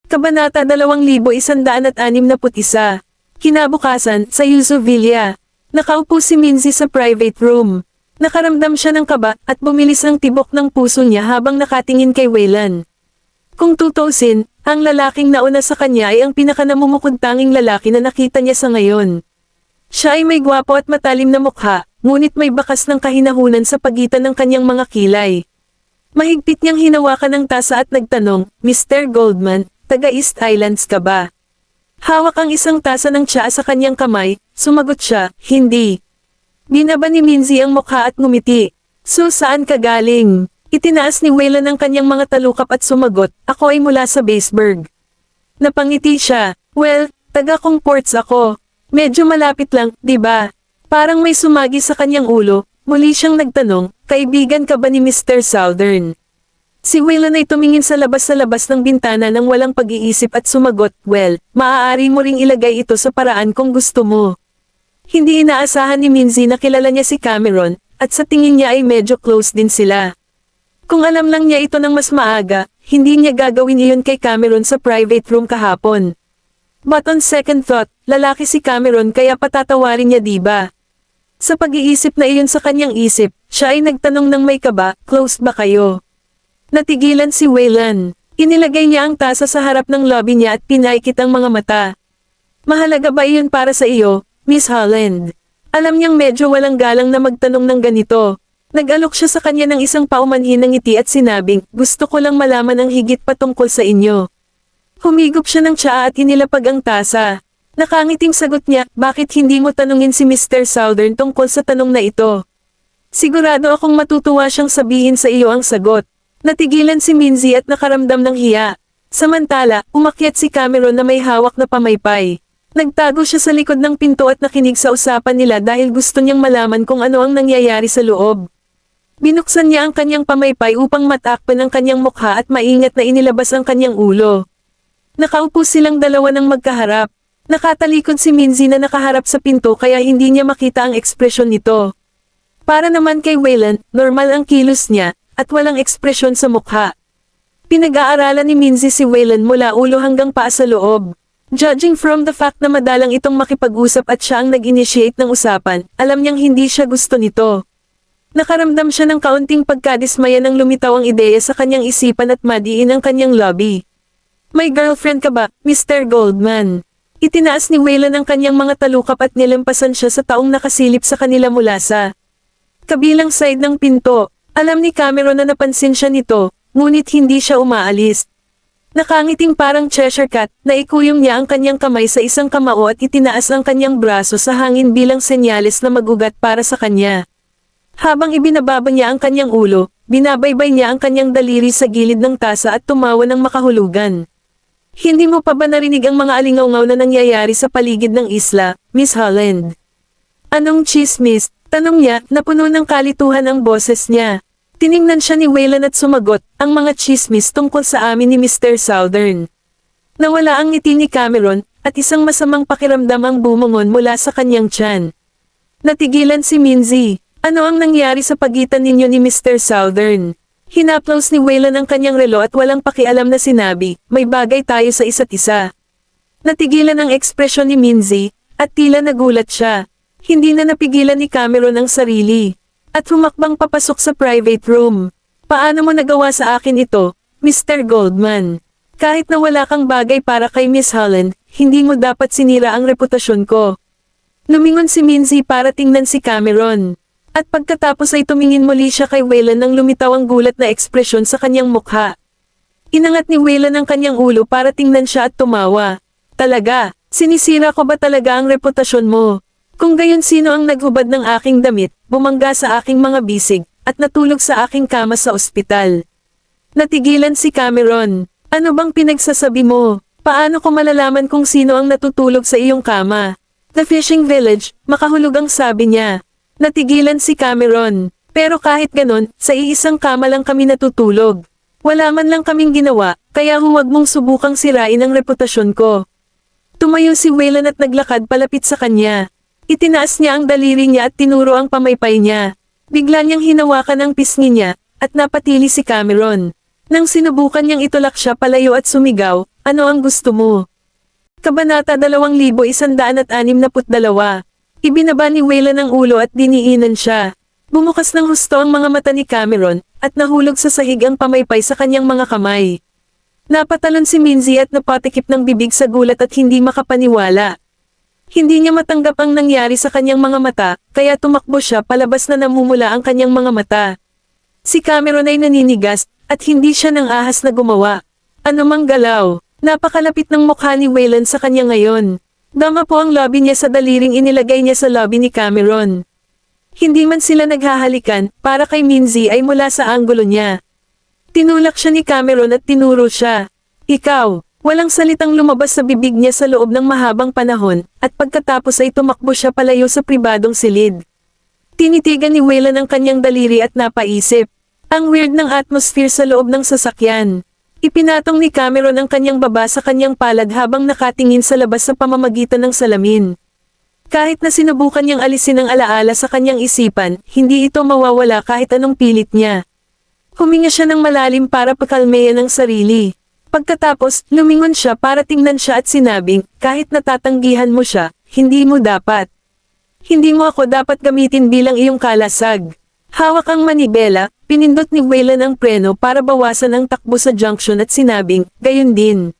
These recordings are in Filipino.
Kabanata 2161. Kinabukasan, sa Yuzu Villa. Nakaupo si Minzy sa private room. Nakaramdam siya ng kaba at bumilis ang tibok ng puso niya habang nakatingin kay Waylan. Kung tutusin, ang lalaking nauna sa kanya ay ang pinakanamumukod-tanging lalaki na nakita niya sa ngayon. Siya ay may gwapo at matalim na mukha, ngunit may bakas ng kahinahunan sa pagitan ng kanyang mga kilay. Mahigpit niyang hinawakan ang tasa at nagtanong, "Mr. Goldman, taga East Islands ka ba?" Hawak ang isang tasa ng tsaa sa kanyang kamay, sumagot siya, "Hindi." Binaba ni Minzy ang mukha at ngumiti. "So saan ka galing?" Itinaas ni Waylan ang kanyang mga talukap at sumagot, "Ako ay mula sa Baseburg." Napangiti siya, "Well, taga Comports ako. Medyo malapit lang, di ba?" Parang may sumagi sa kanyang ulo, muli siyang nagtanong, "Kaibigan ka ba ni Mr. Southern?" Si Waylan ay tumingin sa labas ng bintana nang walang pag-iisip at sumagot, "Well, maaari mo ring ilagay ito sa paraan kung gusto mo." Hindi inaasahan ni Minzy na kilala niya si Cameron, at sa tingin niya ay medyo close din sila. Kung alam lang niya ito ng mas maaga, hindi niya gagawin iyon kay Cameron sa private room kahapon. But on second thought, lalaki si Cameron kaya patatawarin niya diba? Sa pag-iisip na iyon sa kanyang isip, siya ay nagtanong ng may kaba, "Close ba kayo?" Natigilan si Waylan. Inilagay niya ang tasa sa harap ng lobby niya at pinaikit ang mga mata. "Mahalaga ba iyon para sa iyo, Miss Holland?" Alam niyang medyo walang galang na magtanong ng ganito. Nag-alok siya sa kanya ng isang paumanhin ng ngiti at sinabing, "Gusto ko lang malaman ang higit patungkol sa inyo." Humigop siya ng tsaa at inilapag ang tasa. Nakangiting sagot niya, "Bakit hindi mo tanungin si Mr. Southern tungkol sa tanong na ito? Sigurado akong matutuwa siyang sabihin sa iyo ang sagot." Natigilan si Minzy at nakaramdam ng hiya. Samantala, umakyat si Cameron na may hawak na pamaypay. Nagtago siya sa likod ng pinto at nakinig sa usapan nila dahil gusto niyang malaman kung ano ang nangyayari sa loob. Binuksan niya ang kanyang pamaypay upang matakpan ang kanyang mukha at maingat na inilabas ang kanyang ulo. Nakaupo silang dalawa ng magkaharap. Nakatalikod si Minzy na nakaharap sa pinto kaya hindi niya makita ang ekspresyon nito. Para naman kay Waylan, normal ang kilos niya, at walang ekspresyon sa mukha. Pinag-aaralan ni Minzy si Waylan mula ulo hanggang paa sa loob. Judging from the fact na madalang itong makipag-usap at siya ang nag-initiate ng usapan, alam niyang hindi siya gusto nito. Nakaramdam siya ng kaunting pagkadismaya nang lumitaw ang ideya sa kanyang isipan at madiin ang kanyang lobby. "May girlfriend ka ba, Mr. Goldman?" Itinaas ni Waylan ang kanyang mga talukap at nilampasan siya sa taong nakasilip sa kanila mula sa kabilang side ng pinto. Alam ni Cameron na napansin siya nito, ngunit hindi siya umaalis. Nakangiting parang Cheshire Cat, naikuyom niya ang kanyang kamay sa isang kamao at itinaas ang kanyang braso sa hangin bilang senyales na mag-ugat para sa kanya. Habang ibinababa niya ang kanyang ulo, binabaybay niya ang kanyang daliri sa gilid ng tasa at tumawa ng makahulugan. "Hindi mo pa ba narinig ang mga alingaw-ngaw na nangyayari sa paligid ng isla, Miss Holland?" "Anong chismis?" tanong niya, napuno ng kalituhan ang boses niya. Tiningnan siya ni Waylan at sumagot, "Ang mga chismis tungkol sa amin ni Mr. Southern." Nawala ang ngiti ni Cameron, at isang masamang pakiramdam ang bumungon mula sa kanyang tiyan. Natigilan si Minzy. "Ano ang nangyari sa pagitan ninyo ni Mr. Southern?" Hinaplaus ni Waylan ang kanyang relo at walang pakialam na sinabi, "May bagay tayo sa isa't isa." Natigilan ang ekspresyon ni Minzy, at tila nagulat siya. Hindi na napigilan ni Cameron ang sarili. At humakbang papasok sa private room. "Paano mo nagawa sa akin ito, Mr. Goldman? Kahit na wala kang bagay para kay Miss Holland, hindi mo dapat sinira ang reputasyon ko." Lumingon si Minzy para tingnan si Cameron. At pagkatapos ay tumingin muli siya kay Waylan nang lumitaw ang gulat na ekspresyon sa kanyang mukha. Inangat ni Waylan ang kanyang ulo para tingnan siya at tumawa. "Talaga, sinisira ko ba talaga ang reputasyon mo? Kung gayon sino ang naghubad ng aking damit, bumangga sa aking mga bisig, at natulog sa aking kama sa ospital?" Natigilan si Cameron. "Ano bang pinagsasabi mo? Paano ko malalaman kung sino ang natutulog sa iyong kama?" "The fishing village," makahulog ang sabi niya. Natigilan si Cameron. "Pero kahit ganon, sa iisang kama lang kami natutulog. Wala man lang kaming ginawa, kaya huwag mong subukang sirain ang reputasyon ko." Tumayo si Waylan at naglakad palapit sa kanya. Itinaas niya ang daliri niya at tinuro ang pamaypay niya. Bigla niyang hinawakan ang pisngi niya, at napatili si Cameron. Nang sinubukan niyang itulak siya palayo at sumigaw, ano ang gusto mo? Kabanata 2162. Ibinaba ni Wayland ang ulo at diniinan siya. Bumukas ng husto ang mga mata ni Cameron, at nahulog sa sahig ang pamaypay sa kanyang mga kamay. Napatalon si Minzy at napatikip ng bibig sa gulat at hindi makapaniwala. Hindi niya matanggap ang nangyari sa kanyang mga mata, kaya tumakbo siya palabas na namumula ang kanyang mga mata. Si Cameron ay naninigas, at hindi siya nang ahas na gumawa. Anumang galaw, napakalapit ng mukha ni Wayland sa kanya ngayon. Dama po ang labi niya sa daliring inilagay niya sa labi ni Cameron. Hindi man sila naghahalikan, para kay Minzy ay mula sa anggulo niya. Tinulak siya ni Cameron at tinuro siya. Ikaw. Walang salitang lumabas sa bibig niya sa loob ng mahabang panahon, at pagkatapos ay tumakbo siya palayo sa pribadong silid. Tinitigan ni Wayland ang kanyang daliri at napaisip. Ang weird ng atmosphere sa loob ng sasakyan. Ipinatong ni Cameron ang kanyang baba sa kanyang palad habang nakatingin sa labas sa pamamagitan ng salamin. Kahit na sinubukan niyang alisin ang alaala sa kanyang isipan, hindi ito mawawala kahit anong pilit niya. Huminga siya ng malalim para pakalmeyan ang sarili. Pagkatapos, lumingon siya para tingnan siya at sinabing, kahit natatanggihan mo siya, hindi mo dapat. Hindi mo ako dapat gamitin bilang iyong kalasag. Hawak ang manibela, pinindot ni Wayland ang preno para bawasan ang takbo sa junction at sinabing, gayon din.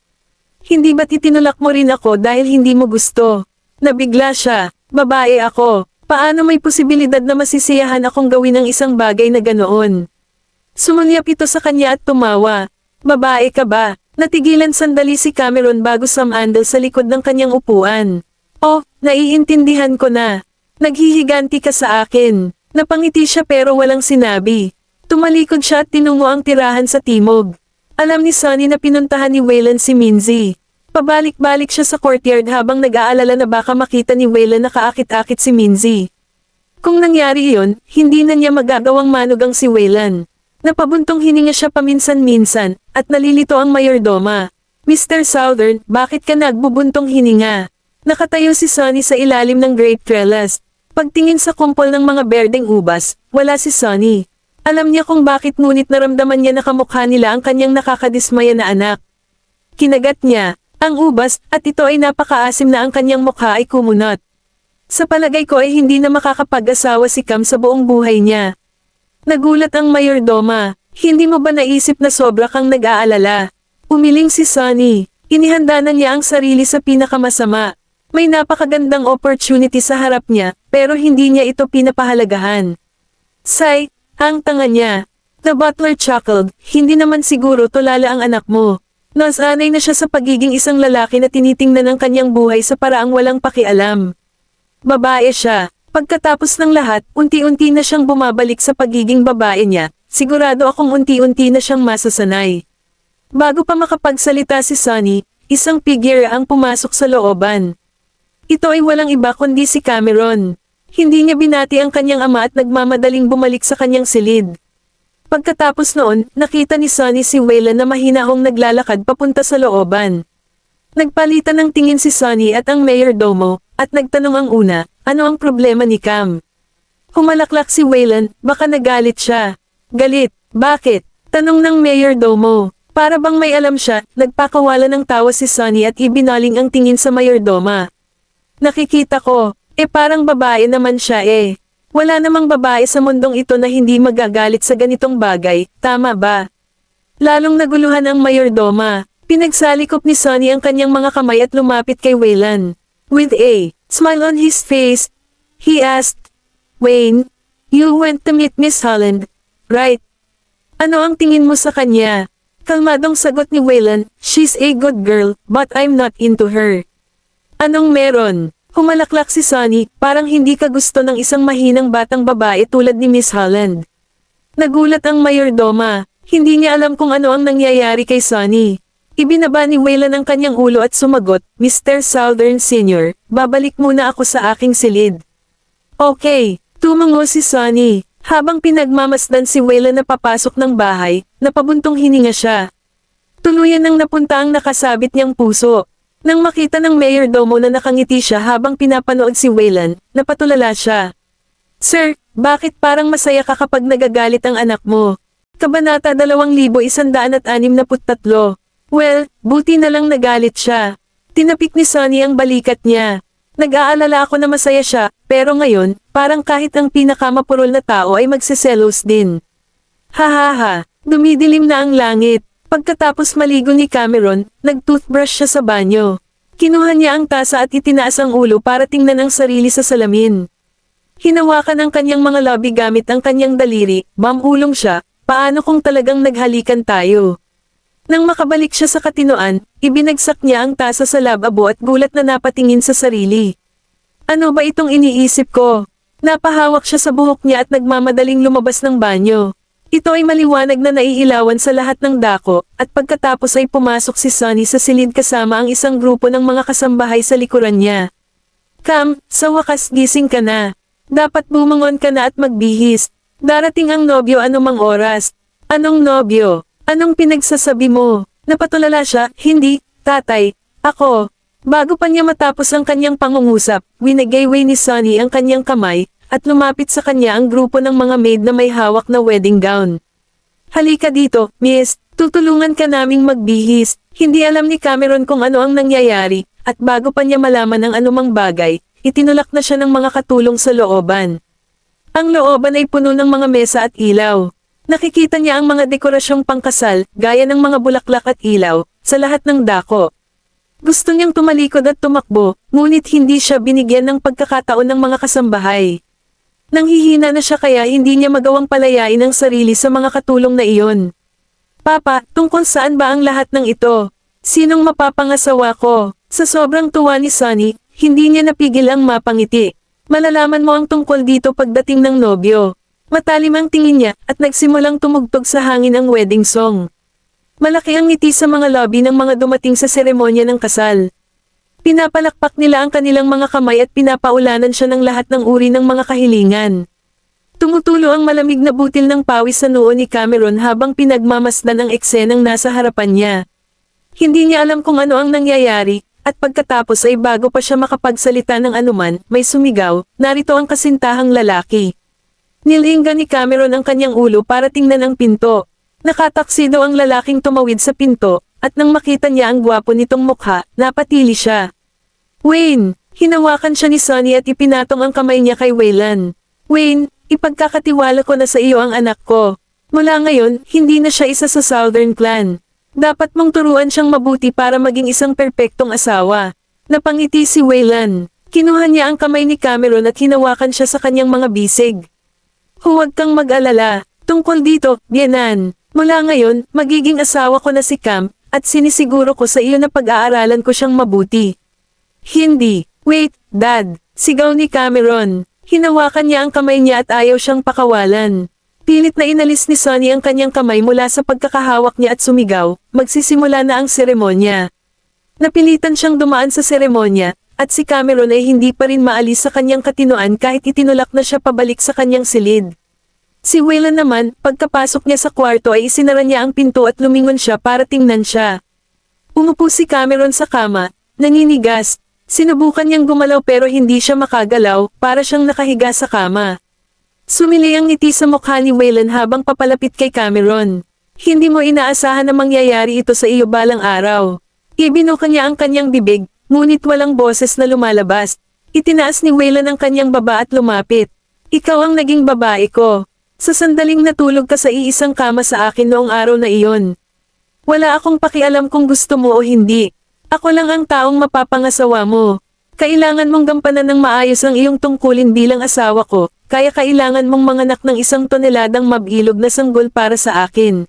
Hindi ba't itinulak mo rin ako dahil hindi mo gusto? Nabigla siya, babae ako, paano may posibilidad na masisiyahan akong gawin ang isang bagay na ganoon? Sumulyap ito sa kanya at tumawa. Babae ka ba? Natigilan sandali si Cameron bago sumandal sa likod ng kanyang upuan. Oh, naiintindihan ko na. Naghihiganti ka sa akin. Napangiti siya pero walang sinabi. Tumalikod siya at tinungo ang tirahan sa timog. Alam ni Sonny na pinuntahan ni Wayland si Minzy. Pabalik-balik siya sa courtyard habang nag-aalala na baka makita ni Wayland na kaakit-akit si Minzy. Kung nangyari iyon, hindi na niya magagawang manugang si Wayland. Napabuntong hininga siya paminsan-minsan, at nalilito ang mayordoma. Mr. Southern, bakit ka nagbubuntong hininga? Nakatayo si Sonny sa ilalim ng grape trellis. Pagtingin sa kumpol ng mga berdeng ubas, wala si Sonny. Alam niya kung bakit ngunit naramdaman niya na kamukha nila ang kanyang nakakadismaya na anak. Kinagat niya ang ubas, at ito ay napakaasim na ang kanyang mukha ay kumunot. Sa palagay ko ay hindi na makakapag-asawa si Cam sa buong buhay niya. Nagulat ang mayordoma. Hindi mo ba naisip na sobra kang nag-aalala? Umiling si Sonny. Inihanda na niya ang sarili sa pinakamasama. May napakagandang opportunity sa harap niya, pero hindi niya ito pinapahalagahan. Say, ang tanga niya. The butler chuckled, hindi naman siguro tulala ang anak mo. Nasanay na siya sa pagiging isang lalaki na tinitingnan ang kanyang buhay sa paraang walang pakialam. Babae siya. Pagkatapos ng lahat, unti-unti na siyang bumabalik sa pagiging babae niya, sigurado akong unti-unti na siyang masasanay. Bago pa makapagsalita si Sonny, isang figure ang pumasok sa looban. Ito ay walang iba kundi si Cameron. Hindi niya binati ang kanyang ama at nagmamadaling bumalik sa kanyang silid. Pagkatapos noon, nakita ni Sonny si Wayland na mahinahong naglalakad papunta sa looban. Nagpalitan ng tingin si Sonny at ang mayordomo, at nagtanong ang una, ano ang problema ni Cam? Humalaklak si Wayland, baka nagalit siya. Galit, bakit? Tanong ng mayordomo. Para bang may alam siya, nagpakawala ng tawa si Sonny at ibinaling ang tingin sa mayordoma. Nakikita ko, parang babae naman siya eh. Wala namang babae sa mundong ito na hindi magagalit sa ganitong bagay, tama ba? Lalong naguluhan ang mayordoma. Pinagsalikop ni Sonny ang kanyang mga kamay at lumapit kay Wayland. With a smile on his face, he asked, Wayne, you went to meet Miss Holland, right? Ano ang tingin mo sa kanya? Kalmadong sagot ni Wayland, she's a good girl, but I'm not into her. Anong meron? Humalaklak si Sonny, parang hindi ka gusto ng isang mahinang batang babae tulad ni Miss Holland. Nagulat ang mayordoma, hindi niya alam kung ano ang nangyayari kay Sonny. Ibinaba ni Wayland ang kanyang ulo at sumagot, Mr. Southern Sr., babalik muna ako sa aking silid. Okay, tumango si Sonny. Habang pinagmamasdan si Wayland na papasok ng bahay, napabuntong hininga siya. Tuluyan nang napunta ang nakasabit niyang puso. Nang makita ng mayordomo na nakangiti siya habang pinapanood si Wayland, napatulala siya. Sir, bakit parang masaya ka kapag nagagalit ang anak mo? Kabanata 2163. Well, buti na lang nagalit siya. Tinapik ni Sunny ang balikat niya. Nag-aalala ako na masaya siya, pero ngayon, parang kahit ang pinakamapurol na tao ay magseselos din. Hahaha, dumidilim na ang langit. Pagkatapos maligo ni Cameron, nag-toothbrush siya sa banyo. Kinuha niya ang tasa at itinaas ang ulo para tingnan ang sarili sa salamin. Hinawakan ang kanyang mga labi gamit ang kanyang daliri, mamulong siya, paano kung talagang naghalikan tayo? Nang makabalik siya sa katinoan, ibinagsak niya ang tasa sa lababo at gulat na napatingin sa sarili. Ano ba itong iniisip ko? Napahawak siya sa buhok niya at nagmamadaling lumabas ng banyo. Ito ay maliwanag na naiilawan sa lahat ng dako, at pagkatapos ay pumasok si Sunny sa silid kasama ang isang grupo ng mga kasambahay sa likuran niya. Cam, sa wakas gising ka na. Dapat bumangon ka na at magbihis. Darating ang nobyo anumang oras. Anong nobyo? Anong pinagsasabi mo? Napatulala siya, hindi, tatay, ako. Bago pa niya matapos ang kanyang pangungusap, winagayway ni Sunny ang kanyang kamay, at lumapit sa kanya ang grupo ng mga maid na may hawak na wedding gown. Halika dito, miss, tutulungan ka naming magbihis. Hindi alam ni Cameron kung ano ang nangyayari, at bago pa niya malaman ang anumang bagay, itinulak na siya ng mga katulong sa looban. Ang looban ay puno ng mga mesa at ilaw. Nakikita niya ang mga dekorasyong pangkasal, gaya ng mga bulaklak at ilaw, sa lahat ng dako. Gusto niyang tumalikod at tumakbo, ngunit hindi siya binigyan ng pagkakataon ng mga kasambahay. Nanghihina na siya kaya hindi niya magawang palayain ang sarili sa mga katulong na iyon. Papa, tungkol saan ba ang lahat ng ito? Sinong mapapangasawa ko? Sa sobrang tuwa ni Sunny, hindi niya napigil ang mapangiti. Malalaman mo ang tungkol dito pagdating ng nobyo. Matalim ang tingin niya at nagsimulang tumugtog sa hangin ang wedding song. Malaki ang ngiti sa mga lobby ng mga dumating sa seremonya ng kasal. Pinapalakpak nila ang kanilang mga kamay at pinapaulanan siya ng lahat ng uri ng mga kahilingan. Tumutulo ang malamig na butil ng pawis sa noo ni Cameron habang pinagmamasdan ang eksenang nasa harapan niya. Hindi niya alam kung ano ang nangyayari, at pagkatapos ay bago pa siya makapagsalita ng anuman, may sumigaw, narito ang kasintahang lalaki. Nilingga ni Cameron ang kanyang ulo para tingnan ang pinto. Nakataksido ang lalaking tumawid sa pinto, at nang makita niya ang gwapo nitong mukha, napatili siya. Wayne! Hinawakan siya ni Sunny at ipinatong ang kamay niya kay Waylan. Wayne, ipagkakatiwala ko na sa iyo ang anak ko. Mula ngayon, hindi na siya isa sa Southern Clan. Dapat mong turuan siyang mabuti para maging isang perpektong asawa. Napangiti si Waylan. Kinuha niya ang kamay ni Cameron at hinawakan siya sa kanyang mga bisig. Huwag kang mag-alala. Tungkol dito, biyenan. Mula ngayon, magiging asawa ko na si Cam, at sinisiguro ko sa iyo na pag-aaralan ko siyang mabuti. Hindi. Wait, Dad. Sigaw ni Cameron. Hinawakan niya ang kamay niya at ayaw siyang pakawalan. Pilit na inalis ni Sunny ang kanyang kamay mula sa pagkakahawak niya at sumigaw, magsisimula na ang seremonya. Napilitan siyang dumaan sa seremonya, at si Cameron ay hindi pa rin maalis sa kanyang katinoan kahit itinulak na siya pabalik sa kanyang silid. Si Waylan naman, pagkapasok niya sa kwarto ay isinara niya ang pinto at lumingon siya para tingnan siya. Umupo si Cameron sa kama, naninigas. Sinubukan niyang gumalaw pero hindi siya makagalaw, para siyang nakahiga sa kama. Sumili ang ngiti sa mukha ni Waylan habang papalapit kay Cameron. Hindi mo inaasahan na mangyayari ito sa iyo balang araw. Ibinuka niya ang kanyang bibig, ngunit walang boses na lumalabas. Itinaas ni Waylan ang kanyang baba at lumapit. Ikaw ang naging babae ko. Sa sandaling natulog ka sa iisang kama sa akin noong araw na iyon. Wala akong pakialam kung gusto mo o hindi. Ako lang ang taong mapapangasawa mo. Kailangan mong gampanan ng maayos ang iyong tungkulin bilang asawa ko, kaya kailangan mong manganak ng 1 toneladang mabilog na sanggol para sa akin.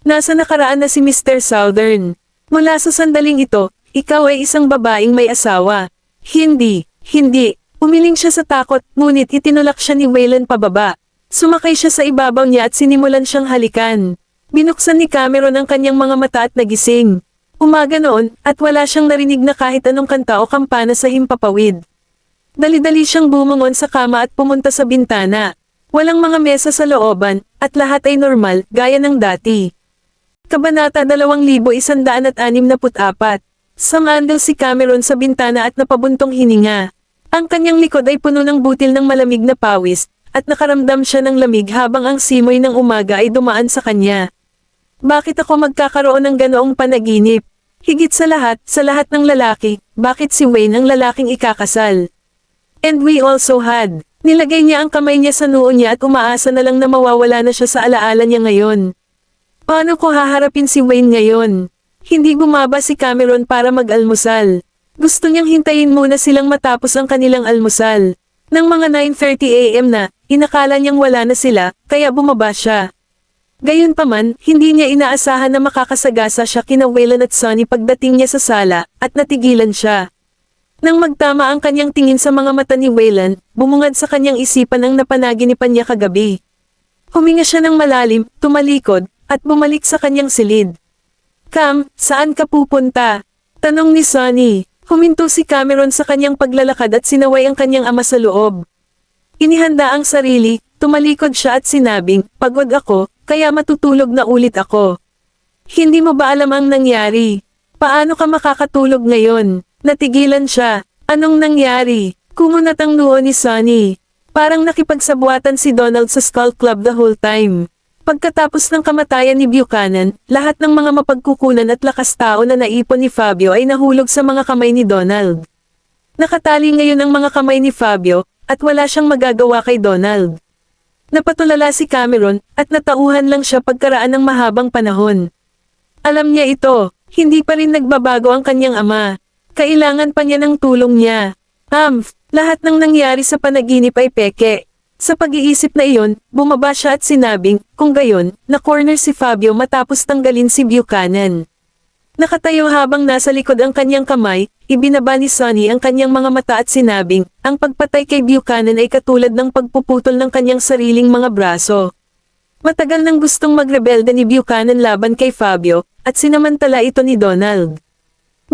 Nasa nakaraan na si Mr. Southern. Mula sa sandaling ito, ikaw ay isang babaeng may asawa. Hindi, hindi. Umiling siya sa takot, ngunit itinulak siya ni Waylan pababa. Sumakay siya sa ibabaw niya at sinimulan siyang halikan. Binuksan ni Cameron ang kanyang mga mata at nagising. Umaga noon, at wala siyang narinig na kahit anong kanta o kampana sa himpapawid. Dali-dali siyang bumangon sa kama at pumunta sa bintana. Walang mga mesa sa looban, at lahat ay normal, gaya ng dati. Kabanata 2164. Sumandal si Cameron sa bintana at napabuntong hininga. Ang kanyang likod ay puno ng butil ng malamig na pawis, at nakaramdam siya ng lamig habang ang simoy ng umaga ay dumaan sa kanya. Bakit ako magkakaroon ng ganoong panaginip? Higit sa lahat ng lalaki, bakit si Wayne ang lalaking ikakasal? And we also had. Nilagay niya ang kamay niya sa noo niya at umaasa na lang na mawawala na siya sa alaala niya ngayon. Paano ko haharapin si Wayne ngayon? Hindi bumaba si Cameron para mag-almusal. Gusto niyang hintayin muna silang matapos ang kanilang almusal. Nang mga 9:30 AM na, inakala niyang wala na sila, kaya bumaba siya. Gayunpaman, hindi niya inaasahan na makakasagasa siya kina Waylon at Sonny pagdating niya sa sala, at natigilan siya. Nang magtama ang kanyang tingin sa mga mata ni Waylon, bumungad sa kanyang isipan ang napanaginipan niya kagabi. Huminga siya ng malalim, tumalikod, at bumalik sa kanyang silid. Cam, saan ka pupunta? Tanong ni Sonny. Huminto si Cameron sa kanyang paglalakad at sinaway ang kanyang ama sa loob. Inihanda ang sarili, tumalikod siya at sinabing, pagod ako, kaya matutulog na ulit ako. Hindi mo ba alam ang nangyari? Paano ka makakatulog ngayon? Natigilan siya. Anong nangyari? Kumunat ang noo ni Sonny. Parang nakipagsabuatan si Donald sa Skull Club the whole time. Pagkatapos ng kamatayan ni Buchanan, lahat ng mga mapagkukunan at lakas tao na naipon ni Fabio ay nahulog sa mga kamay ni Donald. Nakatali ngayon ang mga kamay ni Fabio, at wala siyang magagawa kay Donald. Napatulala si Cameron, at natauhan lang siya pagkaraan ng mahabang panahon. Alam niya ito, hindi pa rin nagbabago ang kanyang ama. Kailangan pa niya ng tulong niya. Lahat ng nangyari sa panaginip ay peke. Sa pag-iisip na iyon, bumaba siya at sinabing, kung gayon, na-corner si Fabio matapos tanggalin si Buchanan. Nakatayo habang nasa likod ang kanyang kamay, ibinaba ni Sonny ang kanyang mga mata at sinabing, ang pagpatay kay Buchanan ay katulad ng pagpuputol ng kanyang sariling mga braso. Matagal nang gustong magrebelde ni Buchanan laban kay Fabio, at sinamantala ito ni Donald.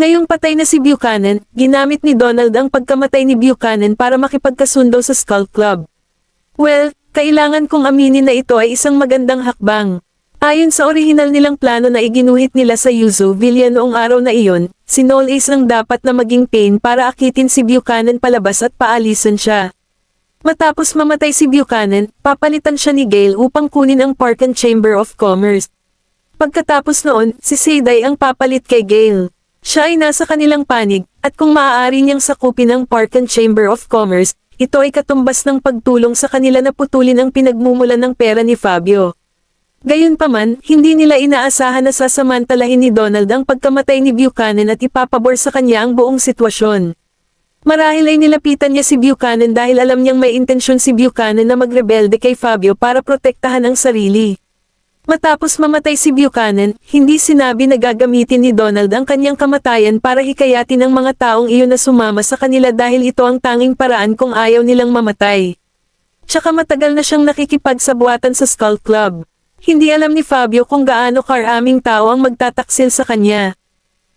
Ngayong patay na si Buchanan, ginamit ni Donald ang pagkamatay ni Buchanan para makipagkasundo sa Skull Club. Well, kailangan kong aminin na ito ay isang magandang hakbang. Ayon sa orihinal nilang plano na iginuhit nila sa Yuzu Villa noong araw na iyon, si Noel Ace ang dapat na maging pain para akitin si Buchanan palabas at paalisan siya. Matapos mamatay si Buchanan, papalitan siya ni Gale upang kunin ang Parkan Chamber of Commerce. Pagkatapos noon, si Seiday ang papalit kay Gale. Siya ay nasa kanilang panig, at kung maaari niyang sakupin ang Parkan Chamber of Commerce, ito ay katumbas ng pagtulong sa kanila na putulin ang pinagmumulan ng pera ni Fabio. Gayunpaman, hindi nila inaasahan na sasamantalahin ni Donald ang pagkamatay ni Buchanan at ipapabor sa kanya ang buong sitwasyon. Marahil ay nilapitan niya si Buchanan dahil alam niyang may intensyon si Buchanan na magrebelde kay Fabio para protektahan ang sarili. Matapos mamatay si Buchanan, hindi sinabi na gagamitin ni Donald ang kanyang kamatayan para hikayatin ang mga taong iyon na sumama sa kanila dahil ito ang tanging paraan kung ayaw nilang mamatay. Tsaka matagal na siyang nakikipagsabuatan sa Skull Club. Hindi alam ni Fabio kung gaano karaming tao ang magtataksil sa kanya.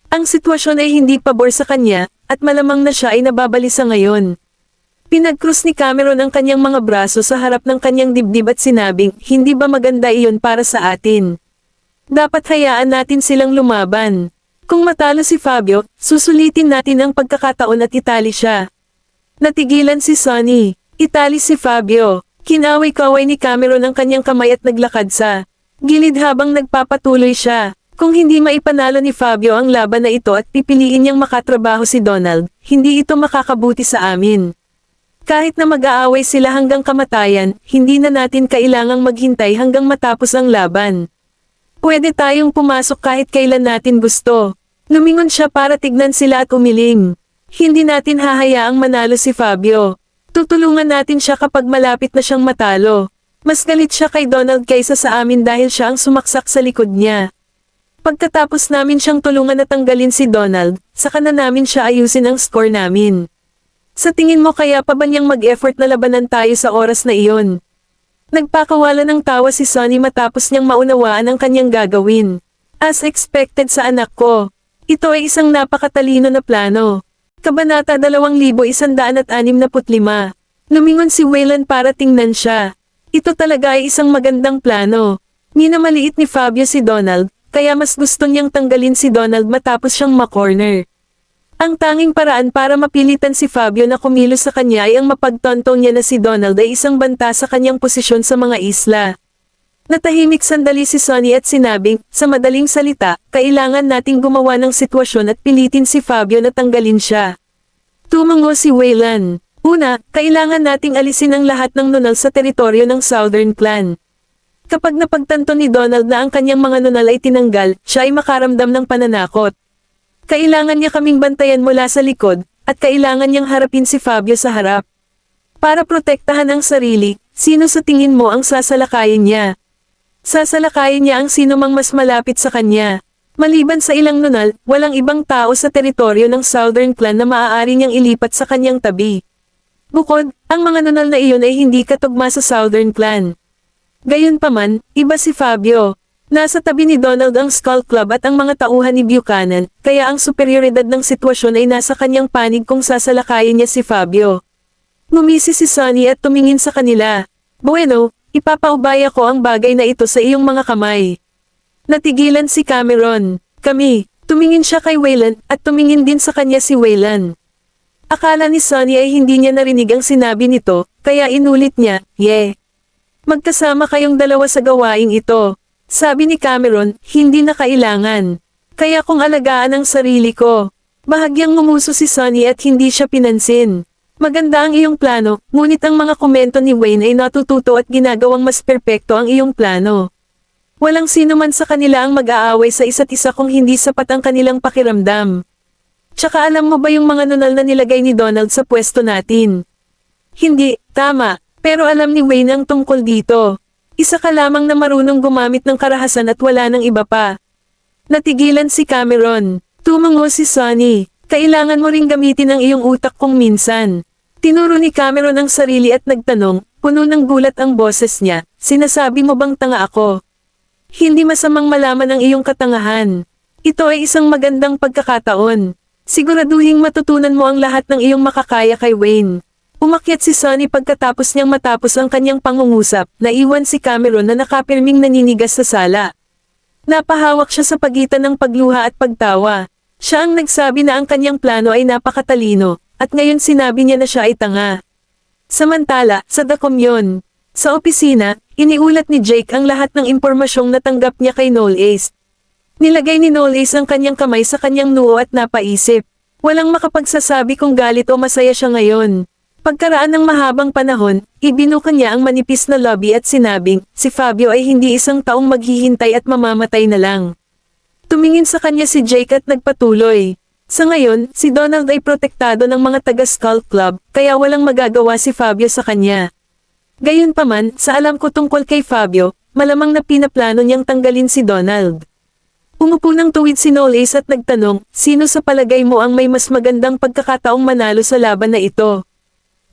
Ang sitwasyon ay hindi pabor sa kanya, at malamang na siya ay nababalisa ngayon. Pinagkrus ni Cameron ang kanyang mga braso sa harap ng kanyang dibdib at sinabing, hindi ba maganda iyon para sa atin? Dapat hayaan natin silang lumaban. Kung matalo si Fabio, susulitin natin ang pagkakataon at itali siya. Natigilan si Sonny. Itali si Fabio. Kinaway-kaway ni Cameron ang kanyang kamay at naglakad sa gilid habang nagpapatuloy siya. Kung hindi maipanalo ni Fabio ang laban na ito at pipiliin niyang makatrabaho si Donald, hindi ito makakabuti sa amin. Kahit na mag-aaway sila hanggang kamatayan, hindi na natin kailangang maghintay hanggang matapos ang laban. Pwede tayong pumasok kahit kailan natin gusto. Lumingon siya para tignan sila at umiling. Hindi natin hahayaang manalo si Fabio. Tutulungan natin siya kapag malapit na siyang matalo. Mas galit siya kay Donald kaysa sa amin dahil siya ang sumaksak sa likod niya. Pagkatapos namin siyang tulungan na tanggalin si Donald, saka na namin siya ayusin ang score namin. Sa tingin mo kaya pa ba niyang mag-effort na labanan tayo sa oras na iyon? Nagpakawala ng tawa si Sonny matapos niyang maunawaan ang kanyang gagawin. As expected sa anak ko. Ito ay isang napakatalino na plano. Kabanata 2165. Lumingon si Waylon para tingnan siya. Ito talaga ay isang magandang plano. Minamaliit ni Fabio si Donald, kaya mas gusto niyang tanggalin si Donald matapos siyang ma-corner. Ang tanging paraan para mapilitan si Fabio na kumilos sa kanya ay ang mapagtontong niya na si Donald ay isang banta sa kanyang posisyon sa mga isla. Natahimik sandali si Sonny at sinabing, sa madaling salita, kailangan nating gumawa ng sitwasyon at pilitin si Fabio na tanggalin siya. Tumango si Waylan. Una, kailangan nating alisin ang lahat ng nunal sa teritoryo ng Southern Clan. Kapag napagtanto ni Donald na ang kanyang mga nunal ay tinanggal, siya ay makaramdam ng pananakot. Kailangan niya kaming bantayan mula sa likod, at kailangan niyang harapin si Fabio sa harap. Para protektahan ang sarili, sino sa tingin mo ang sasalakayin niya? Sasalakayin niya ang sino mang mas malapit sa kanya. Maliban sa ilang nunal, walang ibang tao sa teritoryo ng Southern Clan na maaari niyang ilipat sa kanyang tabi. Bukod, ang mga nunal na iyon ay hindi katugma sa Southern Clan. Gayunpaman, iba si Fabio. Nasa tabi ni Donald ang Skull Club at ang mga tauhan ni Buchanan, kaya ang superioridad ng sitwasyon ay nasa kanyang panig kung sasalakayin niya si Fabio. Ngumisi si Sonny at tumingin sa kanila. Bueno, ipapaubaya ko ang bagay na ito sa iyong mga kamay. Natigilan si Cameron. Kami, tumingin siya kay Waylan at tumingin din sa kanya si Waylan. Akala ni Sonny ay hindi niya narinig ang sinabi nito, kaya inulit niya, "Yeah. Magkasama kayong dalawa sa gawaing ito." Sabi ni Cameron, hindi na kailangan. Kaya kung alagaan ang sarili ko. Bahagyang ngumuso si Sonny at hindi siya pinansin. Maganda ang iyong plano, ngunit ang mga komento ni Wayne ay natututo at ginagawang mas perpekto ang iyong plano. Walang sino man sa kanila ang mag-aaway sa isa't isa kung hindi sapat ang kanilang pakiramdam. Tsaka alam mo ba yung mga nunal na nilagay ni Donald sa pwesto natin? Hindi, tama, pero alam ni Wayne ang tungkol dito. Isa ka lamang na marunong gumamit ng karahasan at wala ng iba pa. Natigilan si Cameron. Tumango si Sonny. Kailangan mo ring gamitin ang iyong utak kung minsan. Tinuro ni Cameron ang sarili at nagtanong, puno ng gulat ang boses niya, sinasabi mo bang tanga ako? Hindi masamang malaman ang iyong katangahan. Ito ay isang magandang pagkakataon. Siguraduhing matutunan mo ang lahat ng iyong makakaya kay Wayne. Umakyat si Sonny pagkatapos niyang matapos ang kanyang pangungusap, naiwan si Cameron na nakapirming naninigas sa sala. Napahawak siya sa pagitan ng pagluha at pagtawa. Siya ang nagsabi na ang kanyang plano ay napakatalino, at ngayon sinabi niya na siya ay tanga. Samantala, sa The Commune, sa opisina, iniulat ni Jake ang lahat ng impormasyong natanggap niya kay Noel Ace. Nilagay ni Noel Ace ang kanyang kamay sa kanyang noo at napaisip. Walang makapagsasabi kung galit o masaya siya ngayon. Pagkaraan ng mahabang panahon, ibinuka niya ang manipis na lobby at sinabing, si Fabio ay hindi isang taong maghihintay at mamamatay na lang. Tumingin sa kanya si Jake at nagpatuloy. Sa ngayon, si Donald ay protektado ng mga taga-Skull Club, kaya walang magagawa si Fabio sa kanya. Gayunpaman, sa alam ko tungkol kay Fabio, malamang na pinaplano niyang tanggalin si Donald. Umupo ng tuwid si Noel Ace at nagtanong, sino sa palagay mo ang may mas magandang pagkakataong manalo sa laban na ito?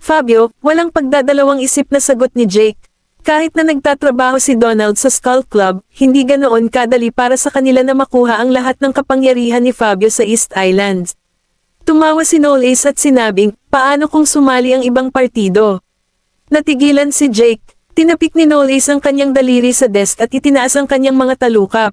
Fabio, walang pagdadalawang isip na sagot ni Jake. Kahit na nagtatrabaho si Donald sa Skull Club, hindi ganoon kadali para sa kanila na makuha ang lahat ng kapangyarihan ni Fabio sa East Islands. Tumawa si Noel Ace at sinabing, paano kung sumali ang ibang partido? Natigilan si Jake. Tinapik ni Noel Ace ang kanyang daliri sa desk at itinaas ang kanyang mga talukap.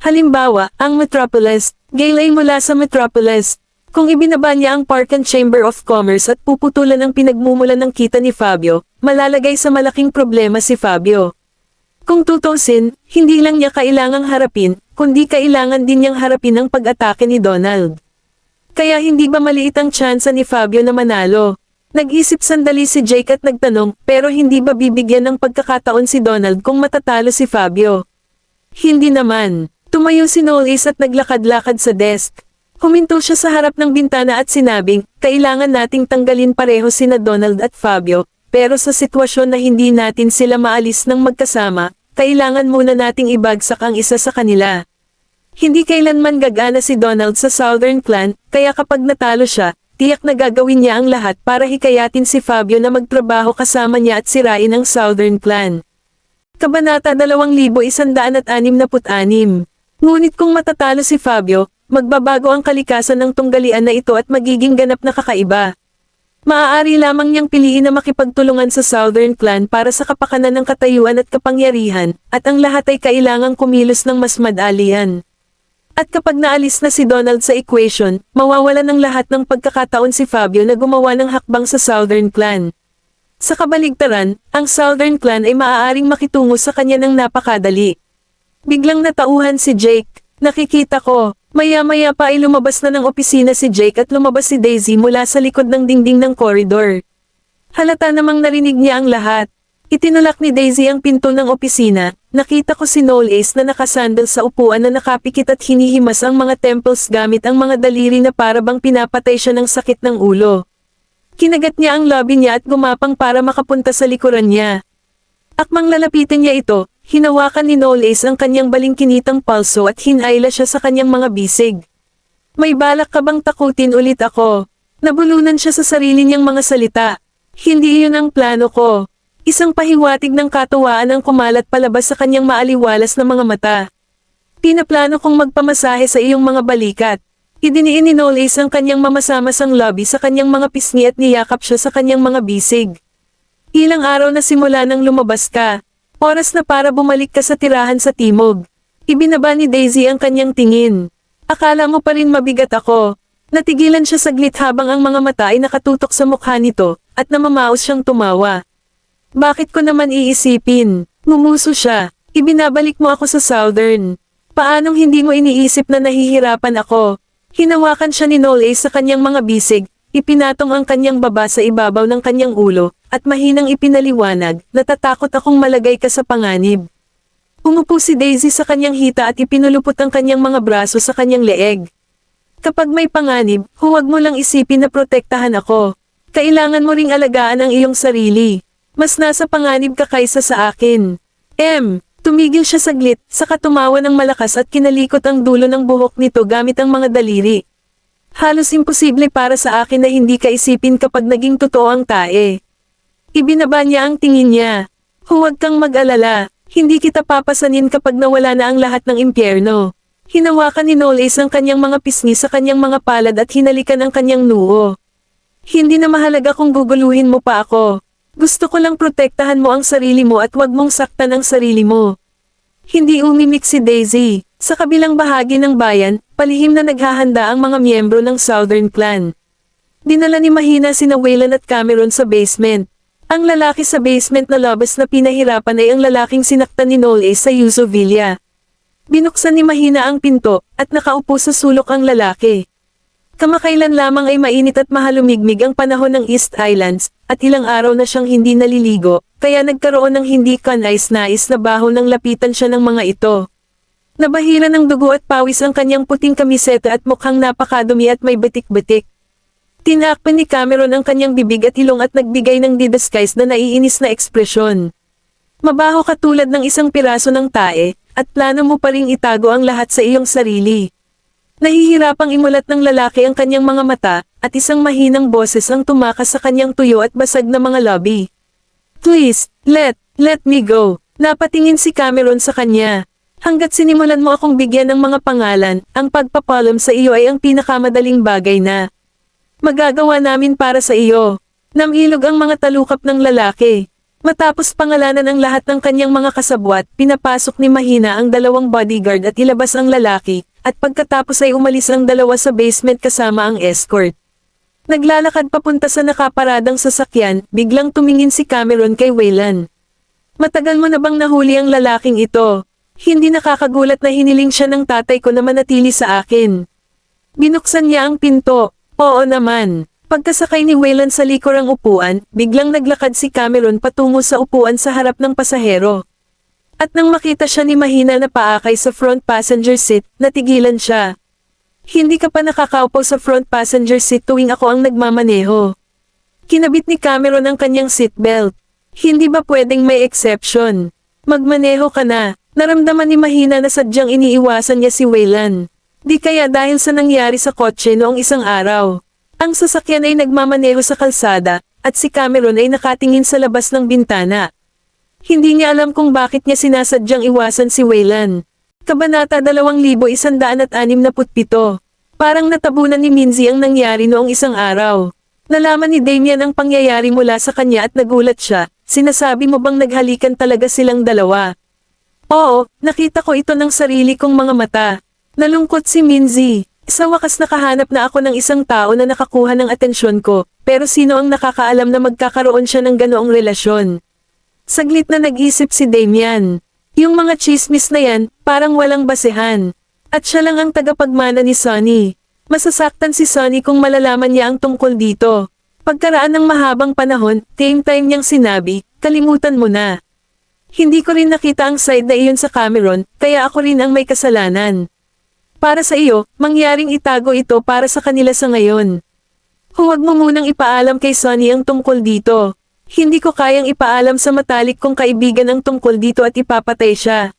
Halimbawa, ang Metropolis, Gale ay mula sa Metropolis. Kung ibinaba niya ang Park and Chamber of Commerce at puputulan ang pinagmumulan ng kita ni Fabio, malalagay sa malaking problema si Fabio. Kung tutusin, hindi lang niya kailangang harapin, kundi kailangan din niyang harapin ang pag-atake ni Donald. Kaya hindi ba maliit ang tsansa ni Fabio na manalo? Nag-isip sandali si Jake at nagtanong, pero hindi ba bibigyan ng pagkakataon si Donald kung matatalo si Fabio? Hindi naman. Tumayo si Noel Ace at naglakad-lakad sa desk. Huminto siya sa harap ng bintana at sinabing, kailangan nating tanggalin pareho sina Donald at Fabio, pero sa sitwasyon na hindi natin sila maalis ng magkasama, kailangan muna nating ibagsak ang isa sa kanila. Hindi kailanman gagana si Donald sa Southern Clan, kaya kapag natalo siya, tiyak na gagawin niya ang lahat para hikayatin si Fabio na magtrabaho kasama niya at sirain ang Southern Clan. Kabanata 2166. Ngunit kung matatalo si Fabio, magbabago ang kalikasan ng tunggalian na ito at magiging ganap na kakaiba. Maaari lamang niyang piliin na makipagtulungan sa Southern Clan para sa kapakanan ng katayuan at kapangyarihan, at ang lahat ay kailangang kumilos ng mas madalian. At kapag naalis na si Donald sa equation, mawawalan ng lahat ng pagkakataon si Fabio na gumawa ng hakbang sa Southern Clan. Sa kabaligtaran, ang Southern Clan ay maaaring makitungo sa kanya ng napakadali. Biglang natauhan si Jake. Nakikita ko, maya-maya pa ay lumabas na ng opisina si Jake at lumabas si Daisy mula sa likod ng dingding ng koridor. Halata namang narinig niya ang lahat. Itinulak ni Daisy ang pinto ng opisina. Nakita ko si Noel Ace na nakasandal sa upuan na nakapikit at hinihimas ang mga temples gamit ang mga daliri na parabang pinapatay siya ng sakit ng ulo. Kinagat niya ang lobby niya at gumapang para makapunta sa likuran niya. Akmang lalapitin niya ito, hinawakan ni Noel Ace ang kanyang balingkinitang palso at hinayla siya sa kanyang mga bisig. May balak ka bang takutin ulit ako? Nabulunan siya sa sarili niyang mga salita. Hindi iyon ang plano ko. Isang pahiwatig ng katuwaan ang kumalat palabas sa kanyang maaliwalas na mga mata. Pinaplano kong magpamasahe sa iyong mga balikat. Idiniin ni Noel Ace ang kanyang mamasamasang lobby sa kanyang mga pisngi at niyakap siya sa kanyang mga bisig. Ilang araw na simula nang lumabas ka. Oras na para bumalik ka sa tirahan sa timog. Ibinaba ni Daisy ang kanyang tingin. Akala mo pa rin mabigat ako. Natigilan siya saglit habang ang mga mata ay nakatutok sa mukha nito, at namamaos siyang tumawa. Bakit ko naman iisipin? Ngumuso siya. Ibinabalik mo ako sa Southern. Paanong hindi mo iniisip na nahihirapan ako? Hinawakan siya ni Noel Ace sa kanyang mga bisig, ipinatong ang kanyang baba sa ibabaw ng kanyang ulo, at mahinang ipinaliwanag, natatakot akong malagay ka sa panganib. Umupo si Daisy sa kanyang hita at ipinulupot ang kanyang mga braso sa kanyang leeg. Kapag may panganib, huwag mo lang isipin na protektahan ako. Kailangan mo ring alagaan ang iyong sarili. Mas nasa panganib ka kaysa sa akin. Tumigil siya saglit, saka tumawa ng malakas at kinalikot ang dulo ng buhok nito gamit ang mga daliri. Halos imposible para sa akin na hindi ka isipin kapag naging totoo ang tae. Ibinaba niya ang tingin niya. Huwag kang mag-alala, hindi kita papasanin kapag nawala na ang lahat ng impyerno. Hinawakan ni Noel Ace ang kanyang mga pisngi sa kanyang mga palad at hinalikan ang kanyang noo. Hindi na mahalaga kung guguluhin mo pa ako. Gusto ko lang protektahan mo ang sarili mo at wag mong saktan ang sarili mo. Hindi umimik si Daisy. Sa kabilang bahagi ng bayan, palihim na naghahanda ang mga miyembro ng Southern Clan. Dinala ni Mahina sina Waylon at Cameron sa basement. Ang lalaki sa basement na labas na pinahirapan ay ang lalaking sinaktan ni Noel Ace sa Yuzo Villa. Binuksan ni Mahina ang pinto, at nakaupo sa sulok ang lalaki. Kamakailan lamang ay mainit at mahalumigmig ang panahon ng East Islands, at ilang araw na siyang hindi naliligo, kaya nagkaroon ng hindi kanais-nais na baho nang lapitan siya ng mga ito. Nabahira ng dugo at pawis ang kanyang puting kamiseta at mukhang napakadumi at may batik-batik. Tinakpan ni Cameron ang kanyang bibig at ilong at nagbigay ng didisguise na naiinis na ekspresyon. Mabaho ka tulad ng isang piraso ng tae, at plano mo pa ring itago ang lahat sa iyong sarili. Nahihirapang imulat ng lalaki ang kanyang mga mata, at isang mahinang boses ang tumakas sa kanyang tuyo at basag na mga labi. Please, let me go. Napatingin si Cameron sa kanya. Hanggat sinimulan mo akong bigyan ng mga pangalan, ang pagpapalam sa iyo ay ang pinakamadaling bagay na magagawa namin para sa iyo. Namilog ang mga talukap ng lalaki. Matapos pangalanan ang lahat ng kanyang mga kasabwat, pinapasok ni Mahina ang dalawang bodyguard at ilabas ang lalaki, at pagkatapos ay umalis ang dalawa sa basement kasama ang escort. Naglalakad papunta sa nakaparadang sasakyan, biglang tumingin si Cameron kay Waylon. Matagal mo na bang nahuli ang lalaking ito? Hindi nakakagulat na hiniling siya ng tatay ko na manatili sa akin. Binuksan niya ang pinto. Oo naman. Pagkasakay ni Waylon sa likurang upuan, biglang naglakad si Cameron patungo sa upuan sa harap ng pasahero. At nang makita siya ni Mahina na paakay sa front passenger seat, natigilan siya. Hindi ka pa nakakaupo sa front passenger seat tuwing ako ang nagmamaneho. Kinabit ni Cameron ang kanyang seatbelt. Hindi ba pwedeng may exception? Magmaneho ka na. Naramdaman ni Mahina na sadyang iniiwasan niya si Waylon. Di kaya dahil sa nangyari sa kotse noong isang araw. Ang sasakyan ay nagmamaneho sa kalsada, at si Cameron ay nakatingin sa labas ng bintana. Hindi niya alam kung bakit niya sinasadyang iwasan si Waylon. Kabanata 2167. Parang natabunan ni Minzy ang nangyari noong isang araw. Nalaman ni Damian ang pangyayari mula sa kanya at nagulat siya. Sinasabi mo bang naghalikan talaga silang dalawa? Oo, nakita ko ito ng sarili kong mga mata. Nalungkot si Minzy. Sa wakas nakahanap na ako ng isang tao na nakakuha ng atensyon ko, pero sino ang nakakaalam na magkakaroon siya ng ganoong relasyon? Saglit na nag-isip si Damian. Yung mga chismis na yan, parang walang basehan. At siya lang ang tagapagmana ni Sonny. Masasaktan si Sonny kung malalaman niya ang tungkol dito. Pagkaraan ng mahabang panahon, time niyang sinabi, kalimutan mo na. Hindi ko rin nakita ang side na iyon sa Cameron, kaya ako rin ang may kasalanan. Para sa iyo, mangyaring itago ito para sa kanila sa ngayon. Huwag mo munang ipaalam kay Sonny ang tungkol dito. Hindi ko kayang ipaalam sa matalik kong kaibigan ang tungkol dito at ipapatay siya.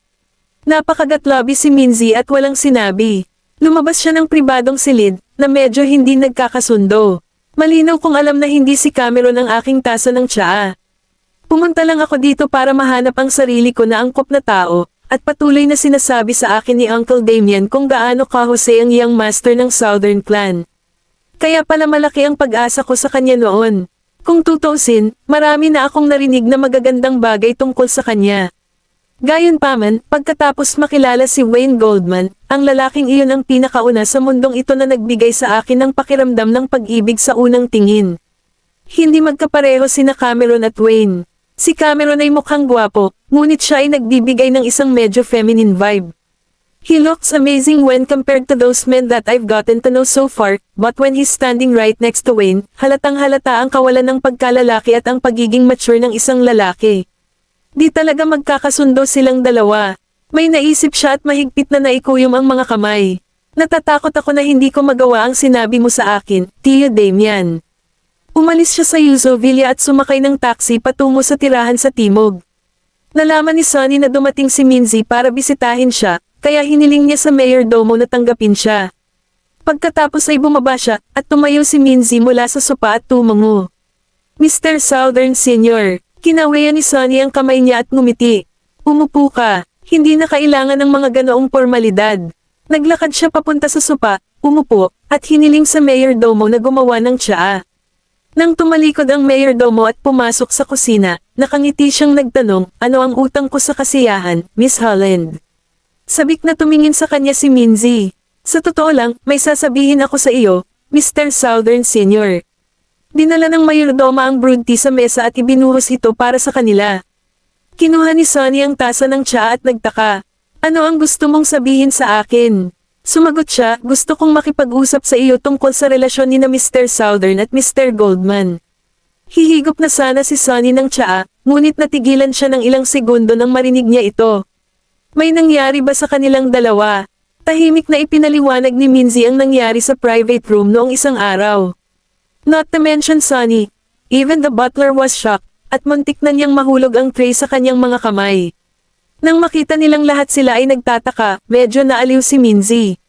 Napakagatlabi si Minzy at walang sinabi. Lumabas siya ng pribadong silid, na medyo hindi nagkakasundo. Malinaw kong alam na hindi si Cameron ang aking tasa ng tsaa. Pumunta lang ako dito para mahanap ang sarili ko na angkop na tao, at patuloy na sinasabi sa akin ni Uncle Damian kung gaano kahusay ang young master ng Southern Clan. Kaya pala malaki ang pag-asa ko sa kanya noon. Kung tutuusin, marami na akong narinig na magagandang bagay tungkol sa kanya. Gayunpaman, pagkatapos makilala si Wayne Goldman, ang lalaking iyon ang pinakauna sa mundong ito na nagbigay sa akin ng pakiramdam ng pag-ibig sa unang tingin. Hindi magkapareho sina Cameron at Wayne. Si Cameron ay mukhang gwapo, ngunit siya ay nagbibigay ng isang medyo feminine vibe. He looks amazing when compared to those men that I've gotten to know so far, but when he's standing right next to Wayne, halatang halata ang kawalan ng pagkalalaki at ang pagiging mature ng isang lalaki. Di talaga magkakasundo silang dalawa. May naisip siya at mahigpit na naikuyom ang mga kamay. Natatakot ako na hindi ko magawa ang sinabi mo sa akin, Tio Damian. Umalis siya sa Yuzo Villa at sumakay ng taxi patungo sa tirahan sa Timog. Nalaman ni Sonny na dumating si Minzy para bisitahin siya, kaya hiniling niya sa mayordomo na tanggapin siya. Pagkatapos ay bumaba siya, at tumayo si Minzy mula sa sopa at tumango. Mr. Southern Senior, kinawayan ni Sonny ang kamay niya at ngumiti. Umupo ka, hindi na kailangan ng mga ganoong formalidad. Naglakad siya papunta sa sopa, umupo, at hiniling sa mayordomo na gumawa ng tsaa. Nang tumalikod ang mayordomo at pumasok sa kusina, nakangiti siyang nagtanong, ano ang utang ko sa kasiyahan, Miss Holland? Sabik na tumingin sa kanya si Minzy. Sa totoo lang, may sasabihin ako sa iyo, Mr. Southern Senior. Dinala ng mayordoma ang brewed tea sa mesa at ibinuhos ito para sa kanila. Kinuha ni Sonny ang tasa ng tsaa at nagtaka. Ano ang gusto mong sabihin sa akin? Sumagot siya, gusto kong makipag-usap sa iyo tungkol sa relasyon ni na Mr. Southern at Mr. Goldman. Hihigop na sana si Sonny ng tsaa, ngunit natigilan siya ng ilang segundo nang marinig niya ito. May nangyari ba sa kanilang dalawa? Tahimik na ipinaliwanag ni Minzy ang nangyari sa private room noong isang araw. Not to mention Sonny, even the butler was shocked, at muntik na niyang mahulog ang tray sa kanyang mga kamay. Nang makita nilang lahat sila ay nagtataka, medyo naaliw si Minzy.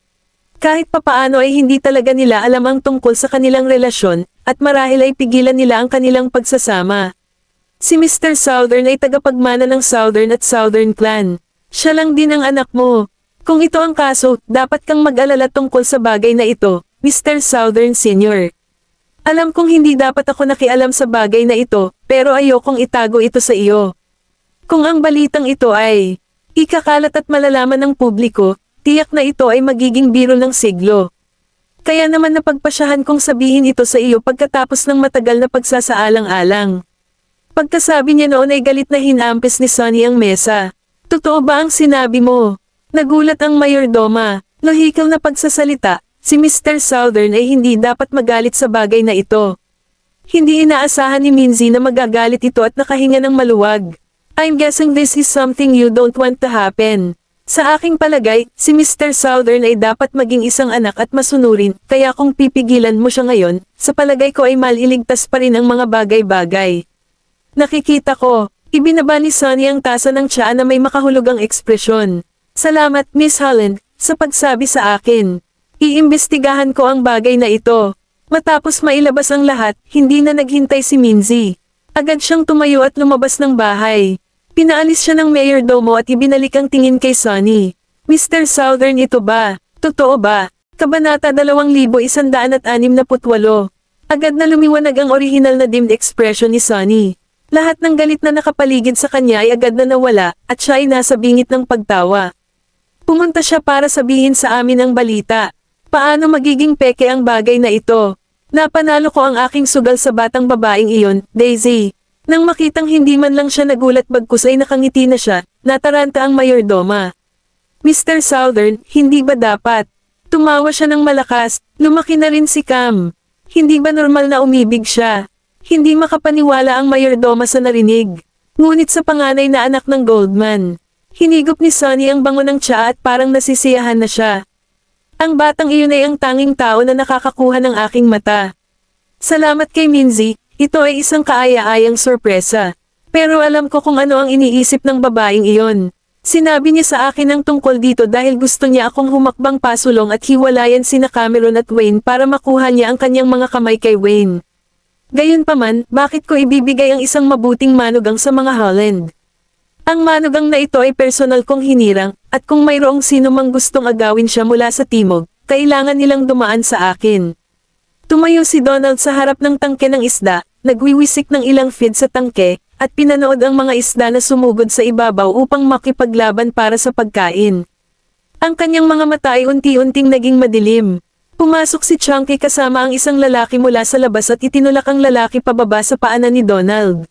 Kahit papaano ay hindi talaga nila alam ang tungkol sa kanilang relasyon, at marahil ay pigilan nila ang kanilang pagsasama. Si Mr. Southern ay tagapagmana ng Southern at Southern Clan. Siya lang din ang anak mo. Kung ito ang kaso, dapat kang mag-alala tungkol sa bagay na ito, Mr. Southern Senior. Alam kong hindi dapat ako nakialam sa bagay na ito, pero ayokong itago ito sa iyo. Kung ang balitang ito ay ikakalat at malalaman ng publiko, tiyak na ito ay magiging biro ng siglo. Kaya naman napagpasyahan kong sabihin ito sa iyo pagkatapos ng matagal na pagsasaalang-alang. Pagkasabi niya noon ay galit na hinampes ni Sonny ang mesa. Totoo ba ang sinabi mo? Nagulat ang mayordoma. Lohikal na pagsasalita, si Mr. Southern ay hindi dapat magalit sa bagay na ito. Hindi inaasahan ni Minzy na magagalit ito at nakahinga ng maluwag. I'm guessing this is something you don't want to happen. Sa aking palagay, si Mr. Southern ay dapat maging isang anak at masunurin, kaya kung pipigilan mo siya ngayon, sa palagay ko ay maliligtas pa rin ang mga bagay-bagay. Nakikita ko, ibinaba ni Sonny ang tasa ng tsaa na may makahulugang ekspresyon. Salamat, Miss Holland, sa pagsabi sa akin. Iimbestigahan ko ang bagay na ito. Matapos mailabas ang lahat, hindi na naghintay si Minzy. Agad siyang tumayo at lumabas ng bahay. Pinaalis siya ng mayordomo at ibinalik ang tingin kay Sonny. Mr. Southern, ito ba? Totoo ba? Kabanata 2168. Agad na lumiwanag ang orihinal na dimmed expression ni Sonny. Lahat ng galit na nakapaligid sa kanya ay agad na nawala, at siya ay nasa bingit ng pagtawa. Pumunta siya para sabihin sa amin ang balita. Paano magiging peke ang bagay na ito? Napanalo ko ang aking sugal sa batang babaeng iyon, Daisy. Nang makitang hindi man lang siya nagulat bagkus ay nakangiti na siya, nataranta ang mayordoma. Mr. Southern, hindi ba dapat? Tumawa siya ng malakas, lumaki na rin si Cam. Hindi ba normal na umibig siya? Hindi makapaniwala ang mayordoma sa narinig. Ngunit sa panganay na anak ng Goldman. Hinigop ni Sonny ang bango ng tsaa at parang nasisiyahan na siya. Ang batang iyon ay ang tanging tao na nakakakuha ng aking mata. Salamat kay Minzy, ito ay isang kaaya-ayang sorpresa. Pero alam ko kung ano ang iniisip ng babaeng iyon. Sinabi niya sa akin ang tungkol dito dahil gusto niya akong humakbang pasulong at hiwalayan sina Cameron at Wayne para makuha niya ang kanyang mga kamay kay Wayne. Gayunpaman, bakit ko ibibigay ang isang mabuting manugang sa mga Holland? Ang manugang na ito ay personal kong hinirang, at kung mayroong sino mang gustong agawin siya mula sa timog, kailangan nilang dumaan sa akin. Tumayo si Donald sa harap ng tangke ng isda, nagwiwisik ng ilang feed sa tangke, at pinanood ang mga isda na sumugod sa ibabaw upang makipaglaban para sa pagkain. Ang kanyang mga mata ay unti-unting naging madilim. Pumasok si Chunky kasama ang isang lalaki mula sa labas at itinulak ang lalaki pababa sa paanan ni Donald.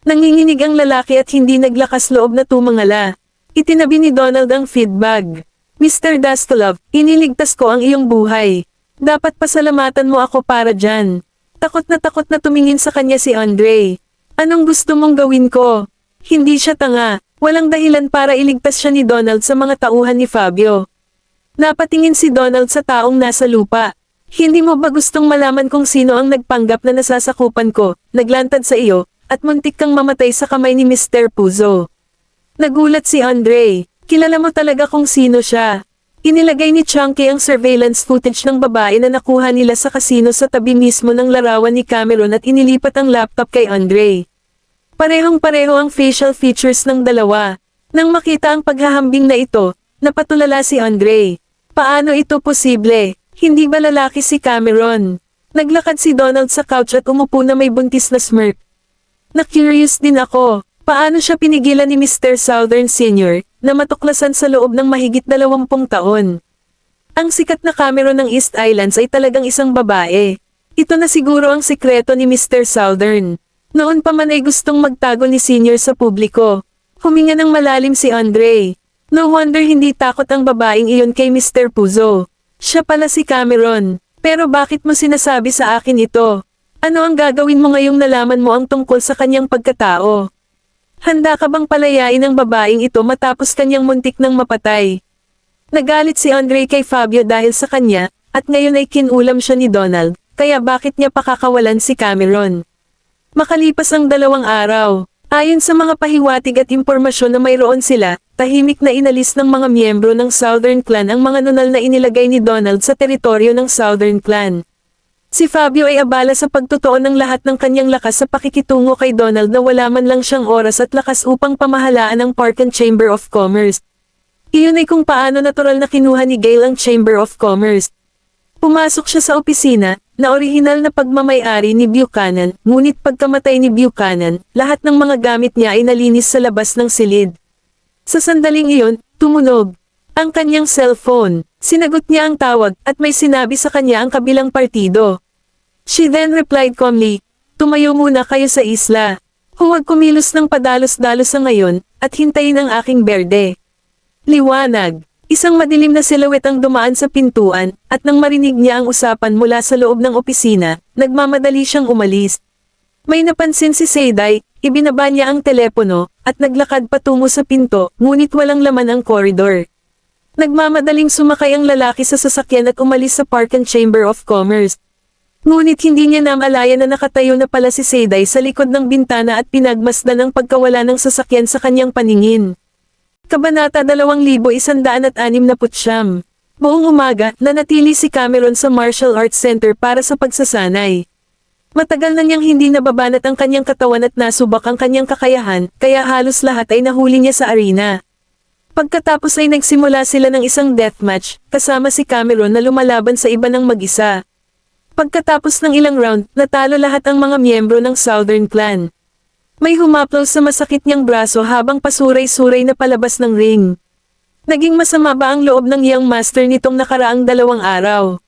Nanginginig ang lalaki at hindi naglakas loob na tumangala. Itinabi ni Donald ang feed bag. Mr. Dastelov, iniligtas ko ang iyong buhay. Dapat pasalamatan mo ako para dyan. Takot na tumingin sa kanya si Andre. Anong gusto mong gawin ko? Hindi siya tanga. Walang dahilan para iligtas siya ni Donald sa mga tauhan ni Fabio. Napatingin si Donald sa taong nasa lupa. Hindi mo ba gustong malaman kung sino ang nagpanggap na nasasakupan ko, naglantad sa iyo, at muntik kang mamatay sa kamay ni Mr. Puzo? Nagulat si Andre. Kilala mo talaga kung sino siya. Inilagay ni Chunky ang surveillance footage ng babae na nakuha nila sa kasino sa tabi mismo ng larawan ni Cameron at inilipat ang laptop kay Andre. Parehong-pareho ang facial features ng dalawa. Nang makita ang paghahambing na ito, napatulala si Andre. Paano ito posible? Hindi ba lalaki si Cameron? Naglakad si Donald sa couch at umupo na may buntis na smirk. Na-curious din ako, paano siya pinigilan ni Mr. Southern Sr., na matuklasan sa loob ng mahigit 20 taon. Ang sikat na Cameron ng East Islands ay talagang isang babae. Ito na siguro ang sikreto ni Mr. Southern. Noon pa man ay gustong magtago ni Senior sa publiko. Huminga ng malalim si Andre. No wonder hindi takot ang babaeng iyon kay Mr. Puzo. Siya pala si Cameron. Pero bakit mo sinasabi sa akin ito? Ano ang gagawin mo ngayong nalaman mo ang tungkol sa kanyang pagkatao? Handa ka bang palayain ang babaeng ito matapos kanyang muntik ng mapatay? Nagalit si Andre kay Fabio dahil sa kanya, at ngayon ay kinulam siya ni Donald, kaya bakit niya pakakawalan si Cameron? Makalipas ang 2 araw, ayon sa mga pahiwatig at impormasyon na mayroon sila, tahimik na inalis ng mga miyembro ng Southern Clan ang mga nunal na inilagay ni Donald sa teritoryo ng Southern Clan. Si Fabio ay abala sa pagtutuon ng lahat ng kanyang lakas sa pakikitungo kay Donald na wala man lang siyang oras at lakas upang pamahalaan ang Park and Chamber of Commerce. Iyon ay kung paano natural na kinuha ni Gail ang Chamber of Commerce. Pumasok siya sa opisina, na orihinal na pagmamay-ari ni Buchanan, ngunit pagkamatay ni Buchanan, lahat ng mga gamit niya ay nalinis sa labas ng silid. Sa sandaling iyon, tumunog ang kanyang cellphone. Sinagot niya ang tawag at may sinabi sa kanya ang kabilang partido. She then replied calmly, "Tumayo muna kayo sa isla. Huwag kumilos ng padalos-dalos sa ngayon, at hintayin ang aking berde." Liwanag. Isang madilim na silhouette ang dumaan sa pintuan, at nang marinig niya ang usapan mula sa loob ng opisina, nagmamadali siyang umalis. May napansin si Seyday, ibinaba niya ang telepono, at naglakad patungo sa pinto, ngunit walang laman ang koridor. Nagmamadaling sumakay ang lalaki sa sasakyan at umalis sa Park and Chamber of Commerce. Ngunit hindi niya namalayan na nakatayo na pala si Seyday sa likod ng bintana at pinagmasdan ang pagkawala ng sasakyan sa kanyang paningin. Kabanata 2169. Buong umaga, nanatili si Cameron sa Martial Arts Center para sa pagsasanay. Matagal na niyang hindi nababanat ang kanyang katawan at nasubak ang kanyang kakayahan, kaya halos lahat ay nahuli niya sa arena. Pagkatapos ay nagsimula sila ng isang deathmatch, kasama si Cameron na lumalaban sa iba ng mag-isa. Pagkatapos ng ilang round, natalo lahat ang mga miyembro ng Southern Clan. May humaplos sa masakit niyang braso habang pasuray-suray na palabas ng ring. Naging masama ba ang loob ng young master nitong nakaraang 2 araw?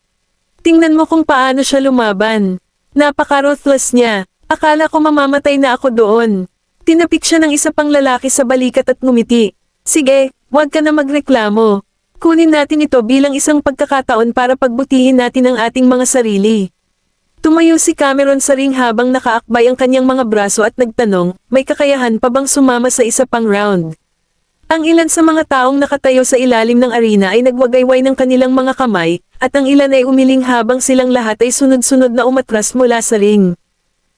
Tingnan mo kung paano siya lumaban. Napaka-ruthless niya. Akala ko mamamatay na ako doon. Tinapik siya ng isa pang lalaki sa balikat at ngumiti. Sige, huwag ka na magreklamo. Kunin natin ito bilang isang pagkakataon para pagbutihin natin ang ating mga sarili. Tumayo si Cameron sa ring habang nakaakbay ang kanyang mga braso at nagtanong, may kakayahan pa bang sumama sa isa pang round? Ang ilan sa mga taong nakatayo sa ilalim ng arena ay nagwagayway ng kanilang mga kamay, at ang ilan ay umiling habang silang lahat ay sunod-sunod na umatras mula sa ring.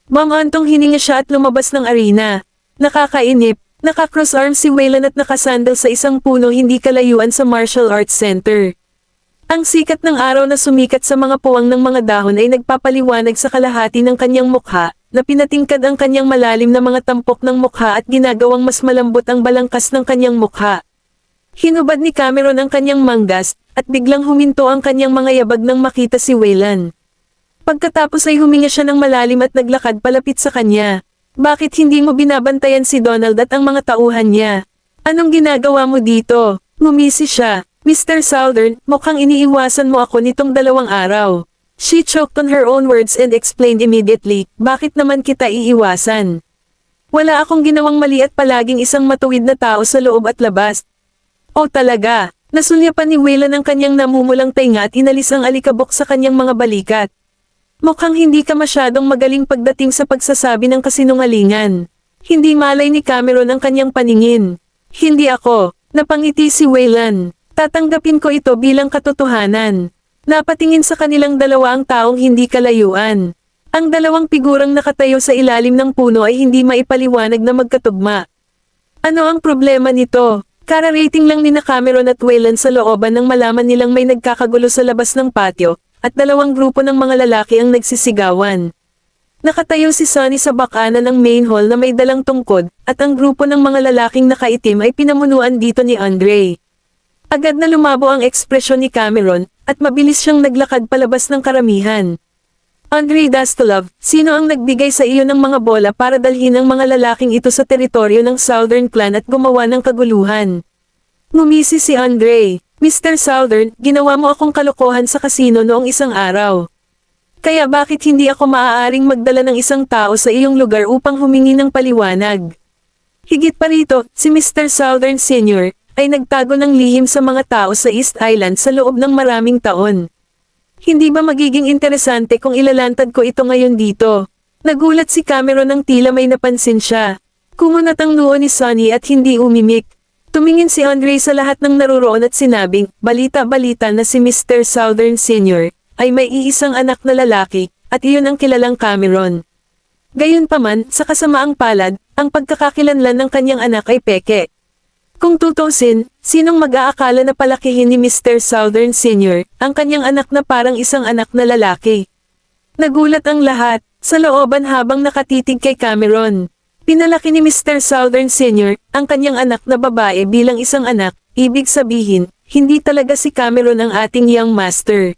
Mamantong hininga siya at lumabas ng arena. Nakakainip, naka-cross arm si Waylon at nakasandal sa isang puno hindi kalayuan sa Martial Arts Center. Ang sikat ng araw na sumikat sa mga puwang ng mga dahon ay nagpapaliwanag sa kalahati ng kanyang mukha, na pinatingkad ang kanyang malalim na mga tampok ng mukha at ginagawang mas malambot ang balangkas ng kanyang mukha. Hinubad ni Cameron ang kanyang manggas, at biglang huminto ang kanyang mga yabag nang makita si Waylon. Pagkatapos ay huminga siya ng malalim at naglakad palapit sa kanya. Bakit hindi mo binabantayan si Donald at ang mga tauhan niya? Anong ginagawa mo dito? Ngumisi siya. Mr. Southern, mukhang iniiwasan mo ako nitong 2 araw. She choked on her own words and explained immediately, bakit naman kita iiwasan? Wala akong ginawang mali at palaging isang matuwid na tao sa loob at labas. Oh talaga, nasulyapan ni Waylon ang kanyang namumulang tainga at inalis ang alikabok sa kanyang mga balikat. Mukhang hindi ka masyadong magaling pagdating sa pagsasabi ng kasinungalingan. Hindi malay ni Cameron ang kanyang paningin. Hindi ako, napangiti si Waylon. Tatanggapin ko ito bilang katotohanan. Napatingin sa kanilang dalawa ang taong hindi kalayuan. Ang 2 figurang nakatayo sa ilalim ng puno ay hindi maipaliwanag na magkatugma. Ano ang problema nito? Kararating lang ni Cameron at Waylon sa looban nang malaman nilang may nagkakagulo sa labas ng patio, at 2 grupo ng mga lalaki ang nagsisigawan. Nakatayo si Sonny sa bakana ng main hall na may dalang tungkod, at ang grupo ng mga lalaking nakaitim ay pinamunuan dito ni Andre. Agad na lumabo ang ekspresyon ni Cameron, at mabilis siyang naglakad palabas ng karamihan. Andre Dastolov, sino ang nagbigay sa iyo ng mga bola para dalhin ang mga lalaking ito sa teritoryo ng Southern Clan at gumawa ng kaguluhan? Ngumisi si Andre. Mr. Southern, ginawa mo akong kalokohan sa kasino noong isang araw. Kaya bakit hindi ako maaaring magdala ng isang tao sa iyong lugar upang humingi ng paliwanag? Higit pa rito, si Mr. Southern Sr. ay nagtago ng lihim sa mga tao sa East Island sa loob ng maraming taon. Hindi ba magiging interesante kung ilalantad ko ito ngayon dito? Nagulat si Cameron nang tila may napansin siya. Kumunat ang noo ni Sonny at hindi umimik. Tumingin si Andre sa lahat ng naruroon at sinabing, balita-balita na si Mr. Southern Sr. ay may iisang anak na lalaki, at iyon ang kilalang Cameron. Gayunpaman, sa kasamaang palad, ang pagkakakilanlan ng kanyang anak ay peke. Kung tutusin, sinong mag-aakala na palakihin ni Mr. Southern Sr. ang kanyang anak na parang isang anak na lalaki? Nagulat ang lahat, sa looban habang nakatitig kay Cameron. Pinalaki ni Mr. Southern Sr. ang kanyang anak na babae bilang isang anak, ibig sabihin, hindi talaga si Cameron ang ating young master.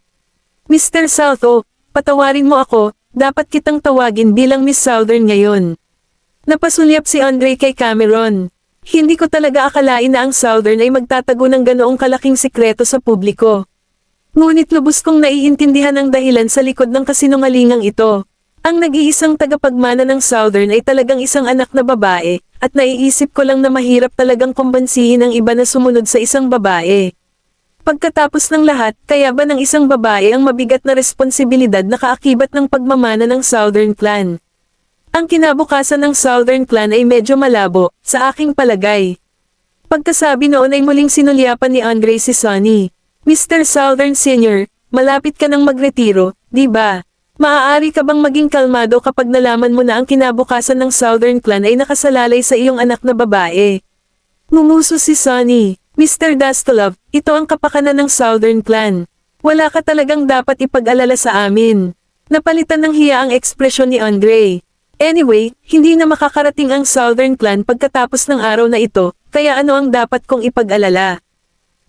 Mr. Southo, patawarin mo ako, dapat kitang tawagin bilang Miss Southern ngayon. Napasulyap si Andre kay Cameron. Hindi ko talaga akalain na ang Southern ay magtatago ng ganoong kalaking sikreto sa publiko. Ngunit lubos kong naiintindihan ang dahilan sa likod ng kasinungalingang ito. Ang nag-iisang tagapagmana ng Southern ay talagang isang anak na babae, at naiisip ko lang na mahirap talagang kumbansihin ang iba na sumunod sa isang babae. Pagkatapos ng lahat, kaya ba ng isang babae ang mabigat na responsibilidad na kaakibat ng pagmamana ng Southern Clan? Ang kinabukasan ng Southern Clan ay medyo malabo, sa aking palagay. Pagkasabi noon ay muling sinulyapan ni Andre si Sonny. Mr. Southern Sr., malapit ka nang magretiro, di ba? Maaari ka bang maging kalmado kapag nalaman mo na ang kinabukasan ng Southern Clan ay nakasalalay sa iyong anak na babae? Ngumuso si Sonny. Mr. Dastolov, ito ang kapakanan ng Southern Clan. Wala ka talagang dapat ipag-alala sa amin. Napalitan ng hiya ang ekspresyon ni Andre. Anyway, hindi na makakarating ang Southern Clan pagkatapos ng araw na ito, kaya ano ang dapat kong ipag-alala?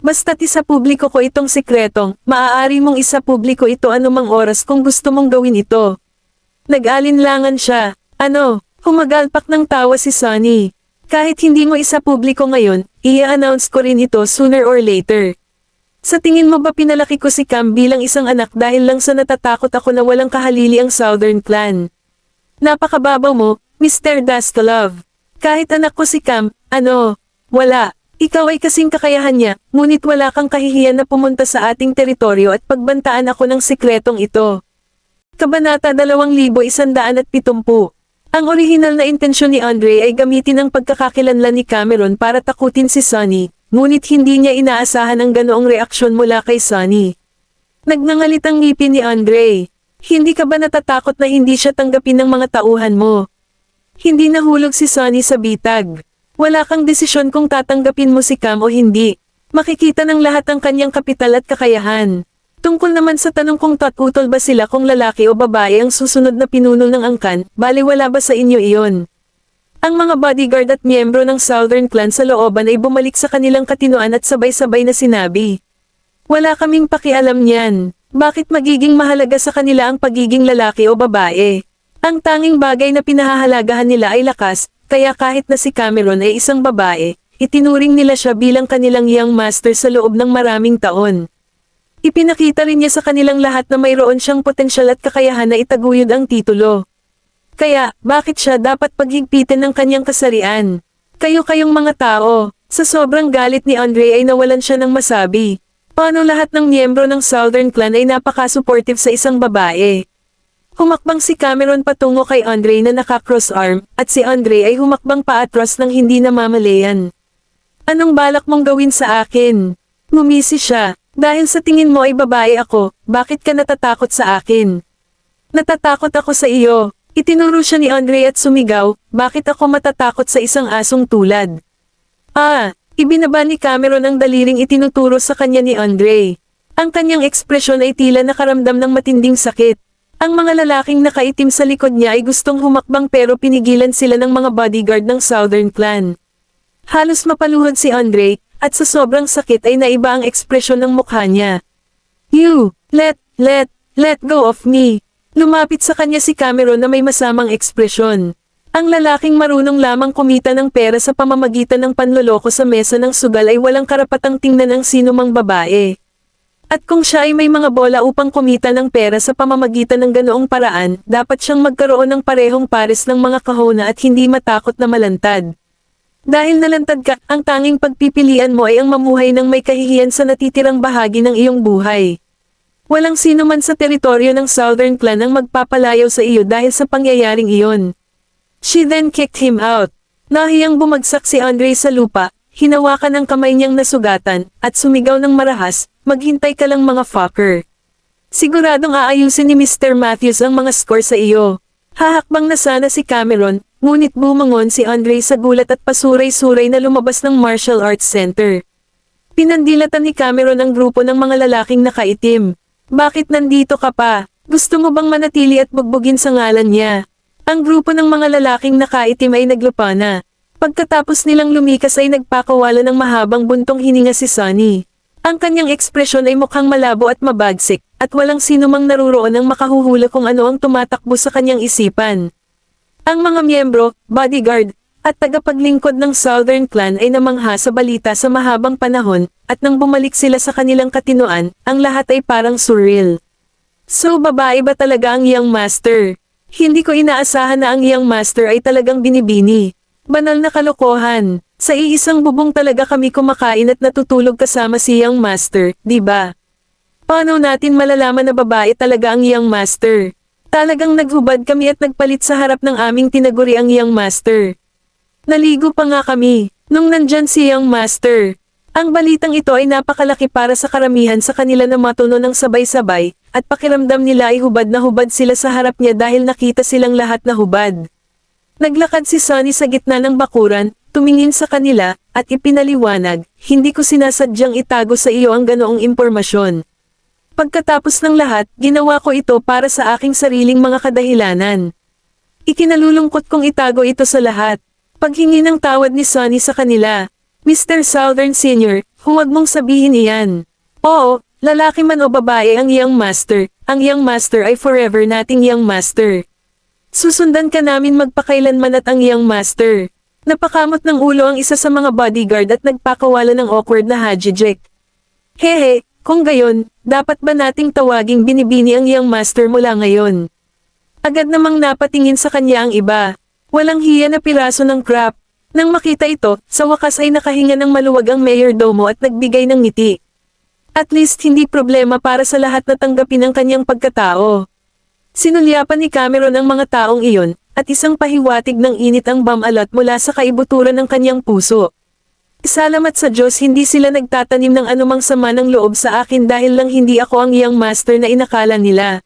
Basta't isa publiko ko itong sikretong, maaari mong isa publiko ito anumang oras kung gusto mong gawin ito. Nag-alinlangan siya. Ano? Humagalpak ng tawa si Sonny. Kahit hindi mo isa publiko ngayon, i-announce ko rin ito sooner or later. Sa tingin mo ba pinalaki ko si Cam bilang isang anak dahil lang sa natatakot ako na walang kahalili ang Southern Clan? Napakababaw mo, Mr. Daskalov. Kahit anak ko si Cam, wala. Ikaw ay kasing kakayahan niya, ngunit wala kang kahihiyan na pumunta sa ating teritoryo at pagbantaan ako ng sikretong ito. Kabanata 2170. Ang orihinal na intensyon ni Andre ay gamitin ang pagkakakilanlan ni Cameron para takutin si Sonny. Ngunit hindi niya inaasahan ang ganoong reaksyon mula kay Sonny. Nagngangalit ang ngipin ni Andre. Hindi ka ba natatakot na hindi siya tanggapin ng mga tauhan mo? Hindi nahulog si Sonny sa bitag. Wala kang desisyon kung tatanggapin mo si Cam o hindi. Makikita ng lahat ang kanyang kapital at kakayahan. Tungkol naman sa tanong kung tatutol ba sila kung lalaki o babae ang susunod na pinuno ng angkan, baliwala ba sa inyo iyon? Ang mga bodyguard at miyembro ng Southern Clan sa looban ay bumalik sa kanilang katinoan at sabay-sabay na sinabi. Wala kaming pakialam niyan. Bakit magiging mahalaga sa kanila ang pagiging lalaki o babae? Ang tanging bagay na pinahahalagahan nila ay lakas, kaya kahit na si Cameron ay isang babae, itinuring nila siya bilang kanilang young master sa loob ng maraming taon. Ipinakita rin niya sa kanilang lahat na mayroon siyang potensyal at kakayahan na itaguyod ang titulo. Kaya, bakit siya dapat paghigpitin ng kanyang kasarian? Kayo-kayong mga tao, sa sobrang galit ni Andre ay nawalan siya ng masabi. Paano lahat ng miyembro ng Southern Clan ay napaka-supportive sa isang babae? Humakbang si Cameron patungo kay Andre na naka-cross-arm, at si Andre ay humakbang paatras ng hindi namamalayan. Anong balak mong gawin sa akin? Ngumisi siya. Dahil sa tingin mo ay babae ako, bakit ka natatakot sa akin? Natatakot ako sa iyo. Itinuro siya ni Andre at sumigaw, bakit ako matatakot sa isang asong tulad? Ibinaba ni Cameron ang daliring itinuturo sa kanya ni Andre. Ang kanyang ekspresyon ay tila nakaramdam ng matinding sakit. Ang mga lalaking nakaitim sa likod niya ay gustong humakbang pero pinigilan sila ng mga bodyguard ng Southern Clan. Halos mapaluhod si Andre, at sa sobrang sakit ay naiba ang ekspresyon ng mukha niya. You, let go of me. Lumapit sa kanya si Cameron na may masamang ekspresyon. Ang lalaking marunong lamang kumita ng pera sa pamamagitan ng panloloko sa mesa ng sugal ay walang karapatang tingnan ang sinumang babae. At kung siya ay may mga bola upang kumita ng pera sa pamamagitan ng ganoong paraan, dapat siyang magkaroon ng parehong pares ng mga kahona at hindi matakot na malantad. Dahil nalantad ka, ang tanging pagpipilian mo ay ang mamuhay ng may kahihiyan sa natitirang bahagi ng iyong buhay. Walang sino man sa teritoryo ng Southern Clan ang magpapalayaw sa iyo dahil sa pangyayaring iyon. She then kicked him out. Nahiyang bumagsak si Andre sa lupa, hinawakan ang kamay niyang nasugatan, at sumigaw ng marahas, maghintay ka lang mga fucker. Siguradong aayusin ni Mr. Matthews ang mga score sa iyo. Hahakbang na sana si Cameron, ngunit bumangon si Andre sa gulat at pasuray-suray na lumabas ng Martial Arts Center. Pinandilatan ni Cameron ang grupo ng mga lalaking nakaitim. Bakit nandito ka pa? Gusto mo bang manatili at bugbugin sa ngalan niya? Ang grupo ng mga lalaking nakaitim ay naglupa na. Pagkatapos nilang lumikas ay nagpakawala ng mahabang buntong hininga si Sonny. Ang kanyang ekspresyon ay mukhang malabo at mabagsik, at walang sino mang naruroon ang makahuhula kung ano ang tumatakbo sa kanyang isipan. Ang mga miyembro, bodyguard, at tagapaglingkod ng Southern Clan ay namangha sa balita sa mahabang panahon, at nang bumalik sila sa kanilang katinoan, ang lahat ay parang surreal. So babae ba talaga ang young master? Hindi ko inaasahan na ang young master ay talagang binibini. Banal na kalokohan. Sa iisang bubong talaga kami kumakain at natutulog kasama si young master, di ba? Paano natin malalaman na babae talaga ang young master? Talagang naghubad kami at nagpalit sa harap ng aming tinaguri ang young master. Naligo pa nga kami, nung nandyan si young master. Ang balitang ito ay napakalaki para sa karamihan sa kanila na matuno ng sabay-sabay, at pakiramdam nila ay hubad na hubad sila sa harap niya dahil nakita silang lahat na hubad. Naglakad si Sonny sa gitna ng bakuran, tumingin sa kanila, at ipinaliwanag, hindi ko sinasadyang itago sa iyo ang ganoong impormasyon. Pagkatapos ng lahat, ginawa ko ito para sa aking sariling mga kadahilanan. Ikinalulungkot kong itago ito sa lahat. Paghingi ng tawad ni Sonny sa kanila. Mr. Southern Senior, huwag mong sabihin iyan. Oo, lalaki man o babae ang young master ay forever nating young master. Susundan ka namin magpakailanman at ang young master. Napakamot ng ulo ang isa sa mga bodyguard at nagpakawala ng awkward na hajijek. Hehe, kung gayon, dapat ba nating tawaging binibini ang iyang master mula ngayon? Agad namang napatingin sa kanya ang iba. Walang hiya na piraso ng crap. Nang makita ito, sa wakas ay nakahinga ng maluwag ang mayordomo at nagbigay ng ngiti. At least hindi problema para sa lahat na tanggapin ang kanyang pagkatao. Sinulyapan ni Cameron ang mga taong iyon, at isang pahiwatig ng init ang bamalot mula sa kaibuturan ng kanyang puso. Salamat sa Diyos hindi sila nagtatanim ng anumang sama ng loob sa akin dahil lang hindi ako ang iyang master na inakala nila.